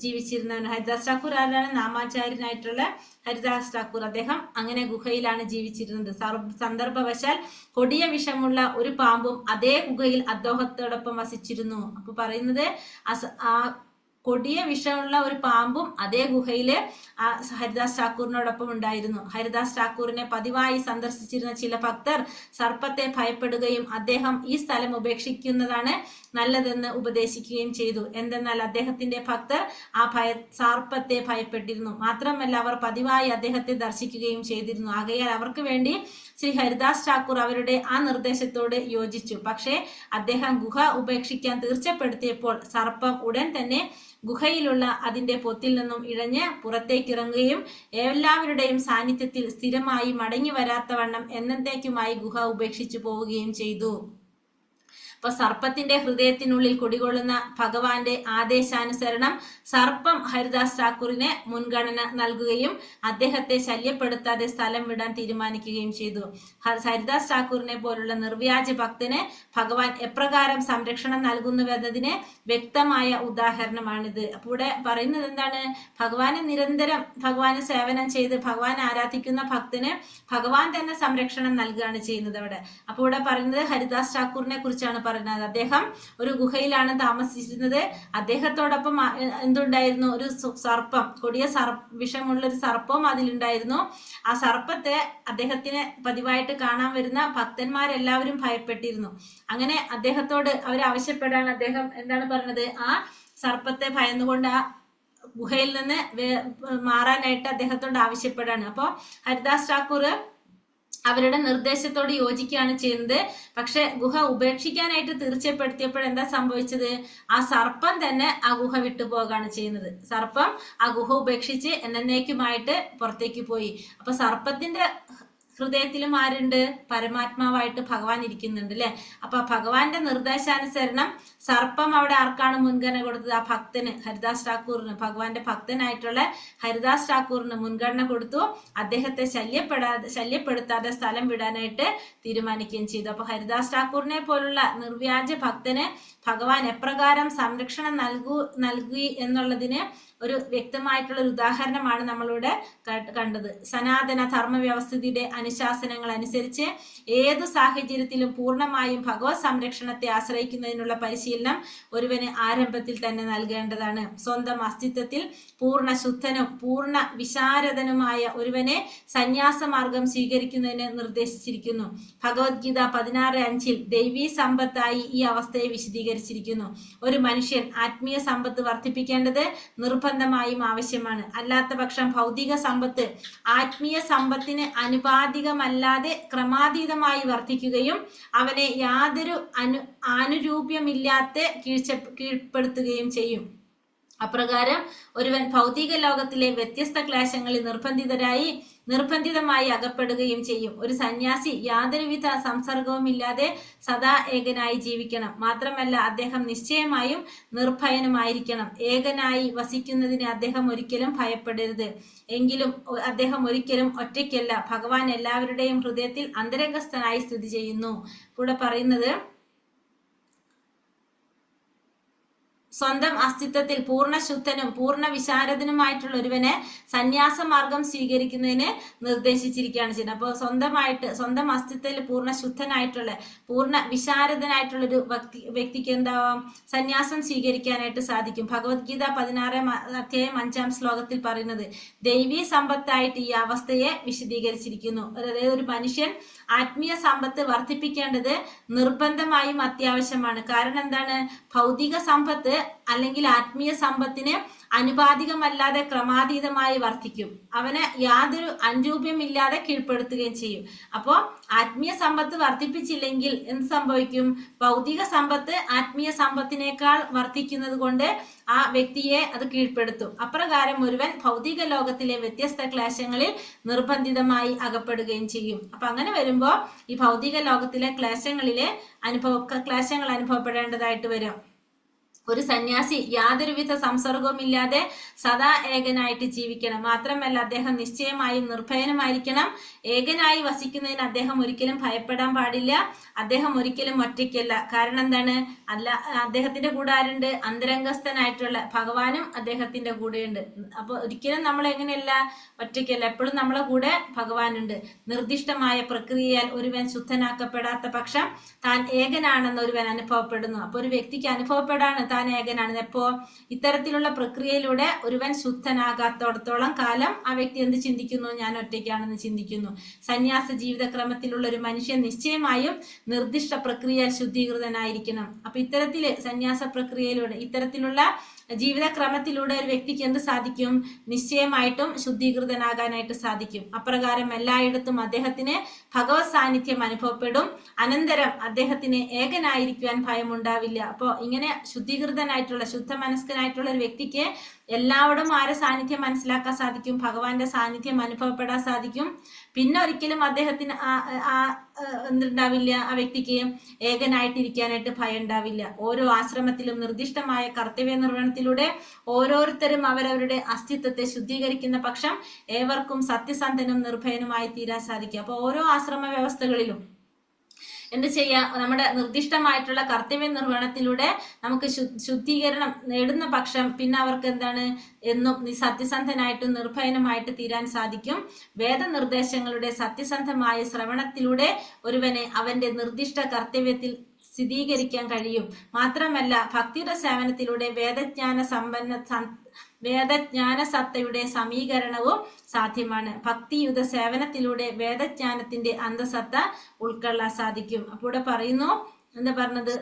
ജീവിച്ചിരുന്നവൻ. ഹരിദാസ് ഠാക്കൂർ ആരാണ്? നാമാചാര്യനായിട്ടുള്ള ഹരിദാസ് ഠാക്കൂർ. അദ്ദേഹം അങ്ങനെ ഗുഹയിലാണ് ജീവിച്ചിരുന്നത്. സന്ദർഭവശാൽ കൊടിയ വിഷമുള്ള ഒരു പാമ്പും അതേ ഗുഹയിൽ അദ്ദേഹത്തോടൊപ്പം വസിച്ചിരുന്നു. അപ്പൊ പറയുന്നത് ആ കൊടിയ വിഷമുള്ള ഒരു പാമ്പും അതേ ഗുഹയില് ഹരിദാസ് ഠാക്കൂറിനോടൊപ്പം ഉണ്ടായിരുന്നു. ഹരിദാസ് ഠാക്കൂറിനെ പതിവായി സന്ദർശിച്ചിരുന്ന ചില ഭക്തർ സർപ്പത്തെ ഭയപ്പെടുകയും അദ്ദേഹം ഈ സ്ഥലം ഉപേക്ഷിക്കുന്നതാണ് നല്ലതെന്ന് ഉപദേശിക്കുകയും ചെയ്തു. എന്തെന്നാൽ അദ്ദേഹത്തിന്റെ ഭക്തർ സർപ്പത്തെ ഭയപ്പെട്ടിരുന്നു. മാത്രമല്ല അവർ പതിവായി അദ്ദേഹത്തെ ദർശിക്കുകയും ചെയ്തിരുന്നു. ആകയാൽ അവർക്ക് വേണ്ടി ശ്രീ ഹരിദാസ് ഠാക്കൂർ അവരുടെ ആ നിർദ്ദേശത്തോട് യോജിച്ചു. പക്ഷേ അദ്ദേഹം ഗുഹ ഉപേക്ഷിക്കാൻ തീർച്ചപ്പെടുത്തിയപ്പോൾ സർപ്പം ഉടൻ തന്നെ ഗുഹയിലുള്ള അതിന്റെ പൊത്തിൽ നിന്നും ഇഴഞ്ഞ് പുറത്തേക്കിറങ്ങുകയും എല്ലാവരുടെയും സാന്നിധ്യത്തിൽ സ്ഥിരമായി മടങ്ങി വരാത്തവണ്ണം എന്നേക്കുമായി ഗുഹ ഉപേക്ഷിച്ചു പോവുകയും ചെയ്തു. അപ്പൊ സർപ്പത്തിന്റെ ഹൃദയത്തിനുള്ളിൽ കുടികൊള്ളുന്ന ഭഗവാന്റെ ആദേശാനുസരണം സർപ്പം ഹരിദാസ് ഠാക്കൂറിനെ മുൻഗണന നൽകുകയും അദ്ദേഹത്തെ ശല്യപ്പെടുത്താതെ സ്ഥലം വിടാൻ തീരുമാനിക്കുകയും ചെയ്തു. ഹരിദാസ് ഠാക്കൂറിനെ പോലുള്ള നിർവ്യാജ ഭക്തന് ഭഗവാൻ എപ്രകാരം സംരക്ഷണം നൽകുന്നുവെന്നതിന് വ്യക്തമായ ഉദാഹരണമാണിത്. അപ്പോൾ ഇവിടെ പറയുന്നത് എന്താണ്? ഭഗവാനെ നിരന്തരം ഭഗവാന് സേവനം ചെയ്ത് ഭഗവാൻ ആരാധിക്കുന്ന ഭക്തന് ഭഗവാൻ തന്നെ സംരക്ഷണം നൽകുകയാണ് ചെയ്യുന്നത് അവിടെ. അപ്പോൾ ഇവിടെ പറയുന്നത് ഹരിദാസ് ഠാക്കൂറിനെ കുറിച്ചാണ് പറയുന്നത്. അദ്ദേഹം ഒരു ഗുഹയിലാണ് താമസിച്ചിരുന്നത്. അദ്ദേഹത്തോടൊപ്പം എന്തുണ്ടായിരുന്നു? ഒരു സർപ്പം, കൊടിയ വിഷമുള്ള ഒരു സർപ്പവും അതിലുണ്ടായിരുന്നു. ആ സർപ്പത്തെ അദ്ദേഹത്തിന് പതിവായിട്ട് കാണാൻ വരുന്ന ഭക്തന്മാരെല്ലാവരും ഭയപ്പെട്ടിരുന്നു. അങ്ങനെ അദ്ദേഹത്തോട് അവർ ആവശ്യപ്പെടാൻ അദ്ദേഹം എന്താണ് പറഞ്ഞത്? ആ സർപ്പത്തെ ഭയന്നുകൊണ്ട് ആ ഗുഹയിൽ നിന്ന് മാറാനായിട്ട് അദ്ദേഹത്തോട് ആവശ്യപ്പെടാണ്. അപ്പൊ ഹരിദാസ് ഠാക്കൂർ അവരുടെ നിർദ്ദേശത്തോട് യോജിക്കുകയാണ് ചെയ്യുന്നത്. പക്ഷെ ഗുഹ ഉപേക്ഷിക്കാനായിട്ട് തീർച്ചപ്പെടുത്തിയപ്പോൾ എന്താ സംഭവിച്ചത്? ആ സർപ്പം തന്നെ ആ ഗുഹ വിട്ടുപോകാണ് ചെയ്യുന്നത്. സർപ്പം ആ ഗുഹ ഉപേക്ഷിച്ച് എന്നേക്കുമായിട്ട് പുറത്തേക്ക് പോയി. അപ്പൊ സർപ്പത്തിന്റെ ഹൃദയത്തിലും ആരുണ്ട്? പരമാത്മാവായിട്ട് ഭഗവാൻ ഇരിക്കുന്നുണ്ട് അല്ലെ. അപ്പൊ ഭഗവാന്റെ നിർദ്ദേശാനുസരണം സർപ്പം അവിടെ ആർക്കാണ് മുൻഗണന കൊടുത്തത്? ആ ഭക്തന്, ഹരിദാസ് ഠാക്കൂറിന്, ഭഗവാന്റെ ഭക്തനായിട്ടുള്ള ഹരിദാസ് ഠാക്കൂറിന് മുൻഗണന കൊടുത്തു. അദ്ദേഹത്തെ ശല്യപ്പെടുത്താതെ സ്ഥലം വിടാനായിട്ട് തീരുമാനിക്കുകയും ചെയ്തു. അപ്പൊ ഹരിദാസ് ഠാക്കൂറിനെ പോലുള്ള നിർവ്യാജ ഭക്തന് ഭഗവാൻ എപ്രകാരം സംരക്ഷണം നൽകി എന്നുള്ളതിന് ഒരു വ്യക്തമായിട്ടുള്ള ഒരു ഉദാഹരണമാണ് നമ്മളിവിടെ കണ്ടത്. സനാതന ധർമ്മ വ്യവസ്ഥിതിയുടെ അനുശാസനങ്ങൾ അനുസരിച്ച് ഏതു സാഹചര്യത്തിലും പൂർണ്ണമായും ഭഗവത് സംരക്ഷണത്തെ ആശ്രയിക്കുന്നതിനുള്ള പരിശീലനം ഒരുവന് ആരംഭത്തിൽ തന്നെ നൽകേണ്ടതാണ്. സ്വന്തം അസ്തിത്വത്തിൽ പൂർണ്ണ ശുദ്ധനും പൂർണ്ണ വിശാരദനുമായ ഒരുവനെ സന്യാസമാർഗം സ്വീകരിക്കുന്നതിന് നിർദ്ദേശിച്ചിരിക്കുന്നു. ഭഗവത്ഗീത 16:5 ദൈവീ സമ്പത്തായി ഈ അവസ്ഥയെ വിശദീകരിച്ചിരിക്കുന്നു. ഒരു മനുഷ്യൻ ആത്മീയ സമ്പത്ത് വർദ്ധിപ്പിക്കേണ്ടത് നിർബന്ധമായും ആവശ്യമാണ്. അല്ലാത്ത പക്ഷം ഭൗതിക സമ്പത്ത് ആത്മീയ സമ്പത്തിന് അനുപാതികമല്ലാതെ ക്രമാതീതമായി വർദ്ധിക്കുകയും അവനെ യാതൊരു ആനുരൂപ്യമില്ലാത്ത കീഴ്പ്പെടുത്തുകയും ചെയ്യും. അപ്രകാരം ഒരുവൻ ഭൗതിക ലോകത്തിലെ വ്യത്യസ്ത ക്ലേശങ്ങളിൽ നിർബന്ധിതമായി അകപ്പെടുകയും ചെയ്യും. ഒരു സന്യാസി യാതൊരുവിധ സംസർഗവുമില്ലാതെ സദാ ഏകനായി ജീവിക്കണം. മാത്രമല്ല അദ്ദേഹം നിശ്ചയമായും നിർഭയനുമായിരിക്കണം. ഏകനായി വസിക്കുന്നതിന് അദ്ദേഹം ഒരിക്കലും ഭയപ്പെടരുത്. എങ്കിലും അദ്ദേഹം ഒരിക്കലും ഒറ്റയ്ക്കല്ല. ഭഗവാൻ എല്ലാവരുടെയും ഹൃദയത്തിൽ അന്തരംഗസ്ഥനായി സ്ഥിതി ചെയ്യുന്നു. ഇവിടെ പറയുന്നത് സ്വന്തം അസ്തിത്വത്തിൽ പൂർണ്ണ ശുദ്ധനും പൂർണ്ണ വിശാരദനുമായിട്ടുള്ള ഒരുവനെ സന്യാസമാർഗം സ്വീകരിക്കുന്നതിന് നിർദ്ദേശിച്ചിരിക്കുകയാണ് ചെയ്യുന്നത്. അപ്പോൾ സ്വന്തം അസ്തിത്വത്തിൽ പൂർണ്ണ ശുദ്ധനായിട്ടുള്ള പൂർണ്ണ വിശാരദനായിട്ടുള്ള ഒരു വ്യക്തിക്ക് എന്താവാം? സന്യാസം സ്വീകരിക്കാനായിട്ട് സാധിക്കും. ഭഗവത്ഗീത 16:5 പറയുന്നത് ദൈവീ സമ്പത്തായിട്ട് ഈ അവസ്ഥയെ വിശദീകരിച്ചിരിക്കുന്നു. അതായത് ഒരു മനുഷ്യൻ ആത്മീയ സമ്പത്ത് വർദ്ധിപ്പിക്കേണ്ടത് നിർബന്ധമായും അത്യാവശ്യമാണ്. കാരണം എന്താണ്? ഭൗതിക സമ്പത്ത് അല്ലെങ്കിൽ ആത്മീയ സമ്പത്തിന് അനുപാതികമല്ലാതെ ക്രമാതീതമായി വർദ്ധിക്കും. അവനെ യാതൊരു അനുരൂപ്യമില്ലാതെ കീഴ്പ്പെടുത്തുകയും ചെയ്യും. അപ്പോൾ ആത്മീയ സമ്പത്ത് വർദ്ധിപ്പിച്ചില്ലെങ്കിൽ എന്ത് സംഭവിക്കും? ഭൗതിക സമ്പത്ത് ആത്മീയ സമ്പത്തിനേക്കാൾ വർദ്ധിക്കുന്നത് കൊണ്ട് ആ വ്യക്തിയെ അത് കീഴ്പ്പെടുത്തും. അപ്രകാരം ഒരുവൻ ഭൗതിക ലോകത്തിലെ വ്യത്യസ്ത ക്ലേശങ്ങളിൽ നിർബന്ധിതമായി അകപ്പെടുകയും ചെയ്യും. അപ്പൊ അങ്ങനെ വരുമ്പോൾ ഈ ഭൗതിക ലോകത്തിലെ ക്ലേശങ്ങൾ അനുഭവപ്പെടേണ്ടതായിട്ട് വരും. ഒരു സന്യാസി യാതൊരുവിധ സംസർഗവും ഇല്ലാതെ സദാ ഏകനായിട്ട് ജീവിക്കണം. മാത്രമല്ല അദ്ദേഹം നിശ്ചയമായും നിർഭയനുമായിരിക്കണം. ഏകനായി വസിക്കുന്നതിന് അദ്ദേഹം ഒരിക്കലും ഭയപ്പെടാൻ പാടില്ല. അദ്ദേഹം ഒരിക്കലും ഒറ്റയ്ക്കല്ല. കാരണം എന്താണ്? അദ്ദേഹത്തിന്റെ കൂടെ ആരുണ്ട്? അന്തരംഗസ്ഥനായിട്ടുള്ള ഭഗവാനും അദ്ദേഹത്തിന്റെ കൂടെയുണ്ട്. അപ്പൊ ഒരിക്കലും നമ്മൾ എങ്ങനെയല്ല, ഒറ്റയ്ക്കല്ല. എപ്പോഴും നമ്മളെ കൂടെ ഭഗവാനുണ്ട്. നിർദ്ദിഷ്ടമായ പ്രക്രിയയാൽ ഒരുവൻ ശുദ്ധനാക്കപ്പെടാത്ത പക്ഷം താൻ ഏകനാണെന്ന് ഒരുവൻ അനുഭവപ്പെടുന്നു. അപ്പൊ ഒരു വ്യക്തിക്ക് അനുഭവപ്പെടാണ് താൻ ഏകനാണ്. എപ്പോ? ഇത്തരത്തിലുള്ള പ്രക്രിയയിലൂടെ ഒരുവൻ ശുദ്ധനാകാത്തോടത്തോളം കാലം ആ വ്യക്തി എന്ത് ചിന്തിക്കുന്നു? ഞാൻ ഒറ്റയ്ക്കാണെന്ന് ചിന്തിക്കുന്നു. സന്യാസ ജീവിതക്രമത്തിലുള്ള ഒരു മനുഷ്യൻ നിശ്ചയമായും നിർദ്ദിഷ്ട പ്രക്രിയയിൽ ശുദ്ധീകൃതനായിരിക്കണം. അപ്പൊ ഇത്തരത്തില് സന്യാസ പ്രക്രിയയിലൂടെ, ഇത്തരത്തിലുള്ള ജീവിതക്രമത്തിലൂടെ ഒരു വ്യക്തിക്ക് എന്ത് സാധിക്കും? നിശ്ചയമായിട്ടും ശുദ്ധീകൃതനാകാനായിട്ട് സാധിക്കും. അപ്രകാരം എല്ലായിടത്തും അദ്ദേഹത്തിന് ഭഗവത് സാന്നിധ്യം അനുഭവപ്പെടും. അനന്തരം അദ്ദേഹത്തിന് ഏകനായിരിക്കുവാൻ ഭയമുണ്ടാവില്ല. അപ്പോൾ ഇങ്ങനെ ശുദ്ധീകൃതനായിട്ടുള്ള, ശുദ്ധമനസ്കനായിട്ടുള്ള ഒരു വ്യക്തിക്ക് എല്ലാവരും ആരെ സാന്നിധ്യം മനസ്സിലാക്കാൻ സാധിക്കും? ഭഗവാന്റെ സാന്നിധ്യം അനുഭവപ്പെടാൻ സാധിക്കും. പിന്നെ ഒരിക്കലും അദ്ദേഹത്തിന് എന്തുണ്ടാവില്ല? ആ വ്യക്തിക്ക് ഏകനായിട്ടിരിക്കാനായിട്ട് ഭയം ഉണ്ടാവില്ല. ഓരോ ആശ്രമത്തിലും നിർദ്ദിഷ്ടമായ കർത്തവ്യ നിർവഹണത്തിലൂടെ ഓരോരുത്തരും അവരവരുടെ അസ്തിത്വത്തെ ശുദ്ധീകരിക്കുന്ന പക്ഷം ഏവർക്കും സത്യസന്ധനും നിർഭയനുമായി തീരാൻ സാധിക്കും. അപ്പോൾ ഓരോ ആശ്രമ വ്യവസ്ഥകളിലും എന്ത് ചെയ്യാം? നമ്മുടെ നിർദ്ദിഷ്ടമായിട്ടുള്ള കർത്തവ്യ നിർവഹണത്തിലൂടെ നമുക്ക് ശുദ്ധീകരണം നേടുന്ന പക്ഷം പിന്നെ അവർക്ക് എന്താണ്? എന്നും സത്യസന്ധനായിട്ടും നിർഭയനുമായിട്ട് തീരാൻ സാധിക്കും. വേദനിർദ്ദേശങ്ങളുടെ സത്യസന്ധമായ ശ്രവണത്തിലൂടെ ഒരുവനെ അവന്റെ നിർദ്ദിഷ്ട കർത്തവ്യത്തിൽ സ്ഥിരീകരിക്കാൻ കഴിയും. മാത്രമല്ല ഭക്തിയുടെ സേവനത്തിലൂടെ വേദജ്ഞാന സത്തയുടെ സമീകരണവും സാധ്യമാണ്. ഭക്തിയുത സേവനത്തിലൂടെ വേദജ്ഞാനത്തിന്റെ അന്തസത്ത ഉൾക്കൊള്ളാൻ സാധിക്കും. അപ്പോൾ ഇവിടെ പറയുന്നു, എന്താ പറഞ്ഞത്?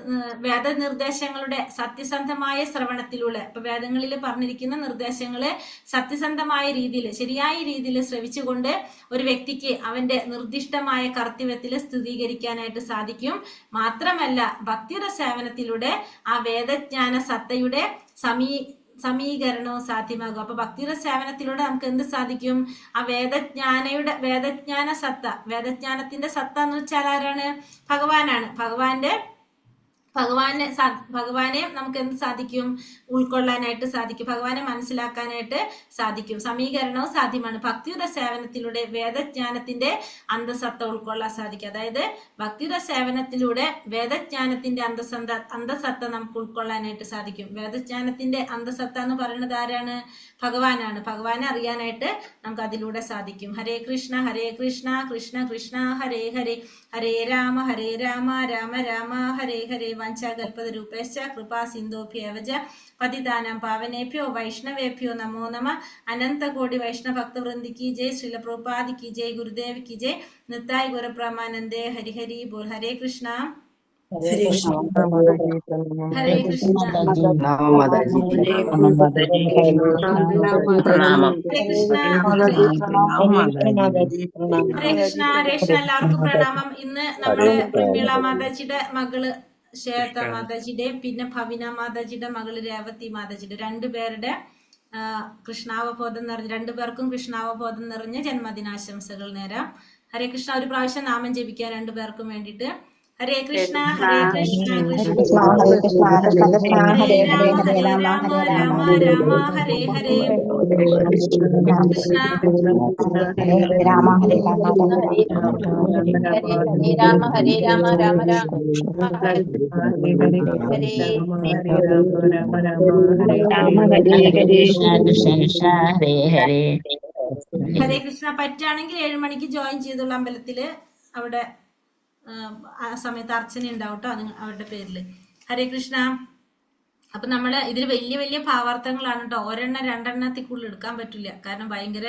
വേദനിർദ്ദേശങ്ങളുടെ സത്യസന്ധമായ ശ്രവണത്തിലൂടെ, ഇപ്പൊ വേദങ്ങളിൽ പറഞ്ഞിരിക്കുന്ന നിർദ്ദേശങ്ങള് സത്യസന്ധമായ രീതിയിൽ, ശരിയായ രീതിയിൽ ശ്രവിച്ചുകൊണ്ട് ഒരു വ്യക്തിക്ക് അവന്റെ നിർദ്ദിഷ്ടമായ കർത്തവ്യത്തിൽ സ്ഥിരീകരിക്കാനായിട്ട് സാധിക്കും. മാത്രമല്ല ഭക്തിയുടെ സേവനത്തിലൂടെ ആ വേദജ്ഞാന സത്തയുടെ സമീകരണവും സാധ്യമാകും. അപ്പൊ ഭക്തിയുടെ സേവനത്തിലൂടെ നമുക്ക് എന്ത് സാധിക്കും? ആ വേദജ്ഞാന സത്ത, വേദജ്ഞാനത്തിന്റെ സത്ത എന്ന് വെച്ചാൽ ആരാണ്? ഭഗവാനാണ്. ഭഗവാനെ നമുക്ക് എന്ത് സാധിക്കും? ഉൾക്കൊള്ളാനായിട്ട് സാധിക്കും. ഭഗവാനെ മനസ്സിലാക്കാനായിട്ട് സാധിക്കും. സമീകരണവും സാധ്യമാണ്. ഭക്തിയുടെ സേവനത്തിലൂടെ വേദജ്ഞാനത്തിന്റെ അന്തസത്ത ഉൾക്കൊള്ളാൻ സാധിക്കും. അതായത് ഭക്തിയുടെ സേവനത്തിലൂടെ വേദജ്ഞാനത്തിന്റെ അന്തസത്ത നമുക്ക് ഉൾക്കൊള്ളാനായിട്ട് സാധിക്കും. വേദജ്ഞാനത്തിന്റെ അന്തസത്ത എന്ന് പറയുന്നത് ആരാണ്? ഭഗവാനാണ്. ഭഗവാനെ അറിയാനായിട്ട് നമുക്ക് അതിലൂടെ സാധിക്കും. ഹരേ കൃഷ്ണ ഹരേ കൃഷ്ണ കൃഷ്ണ കൃഷ്ണ ഹരേ ഹരേ, ഹരേ രാമ രാമ രാമ ഹരേ ഹരേ. വഞ്ചാകൽപതരൂപേശ്ച കൃപാ സിന്ധോഭ്യേവച പതിതാനാം പാവനേഭ്യോ വൈഷ്ണവേഭ്യോ നമോ നമ. അനന്തകോടി വൈഷ്ണവ ഭക്തവൃന്ദി കി ജയ്. ശ്രീല പ്രഭുപാദി കി ജയ്. ഗുരുദേവ് കി ജയ്. നിത്തായ് ഗുരുപ്രമാനന്ദേ. ഹരി ഹരി ബോൽ. ഹരേ കൃഷ്ണ ഹരേ കൃഷ്ണ. ഹരേ കൃഷ്ണ. എല്ലാവർക്കും പ്രണാമം. ഇന്ന് നമ്മള് പ്രമീള മാതാജിയുടെ മകള് ശ്വേത മാതാജിയുടെയും പിന്നെ ഭവിന മാതാജിയുടെ മകള് രേവതി മാതാജിയുടെ രണ്ടുപേരുടെ കൃഷ്ണാവബോധം നിറഞ്ഞ, രണ്ടുപേർക്കും കൃഷ്ണാവബോധം നിറഞ്ഞ ജന്മദിനാശംസകൾ നേരാം. ഹരേ കൃഷ്ണ. ഒരു പ്രാവശ്യം നാമം ജപിക്കാൻ രണ്ടുപേർക്കും വേണ്ടിയിട്ട്. ഹരേ കൃഷ്ണ ഹരേ കൃഷ്ണ കൃഷ്ണ ഹരേ രാമ രാമ രാമ ഹരേ ഹരേ. കൃഷ്ണ രാമ ഹരേ രാമ ഹരേ രാമ രാമ രാമ ഹരേ കൃഷ്ണ. പറ്റുകയാണെങ്കിൽ 7 മണിക്ക് ജോയിൻ ചെയ്തുള്ള അമ്പലത്തില്. അവിടെ ആ സമയത്ത് അർച്ചന ഉണ്ടാവും കേട്ടോ അവരുടെ പേരില്. ഹരേ കൃഷ്ണ. അപ്പൊ നമ്മള് ഇതിൽ വലിയ വലിയ ഭാവാർത്ഥങ്ങളാണ് കേട്ടോ. ഒരെണ്ണം രണ്ടെണ്ണത്തിൽ കൂടുതൽ എടുക്കാൻ പറ്റില്ല. കാരണം ഭയങ്കര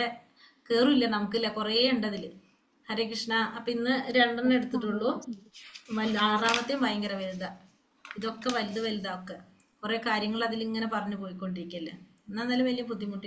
കേറില്ല നമുക്കില്ല, കുറേ ഉണ്ട് അതില്. ഹരേ കൃഷ്ണ. അപ്പൊ ഇന്ന് 2 എടുത്തിട്ടുള്ളൂ. 6ാമത്തെയും ഭയങ്കര വലുതാ. ഇതൊക്കെ വലുതാ ഒക്കെ. കുറെ കാര്യങ്ങൾ അതിലിങ്ങനെ പറഞ്ഞു പോയിക്കൊണ്ടിരിക്കല്ലേ. എന്നാലും വലിയ ബുദ്ധിമുട്ടില്ല.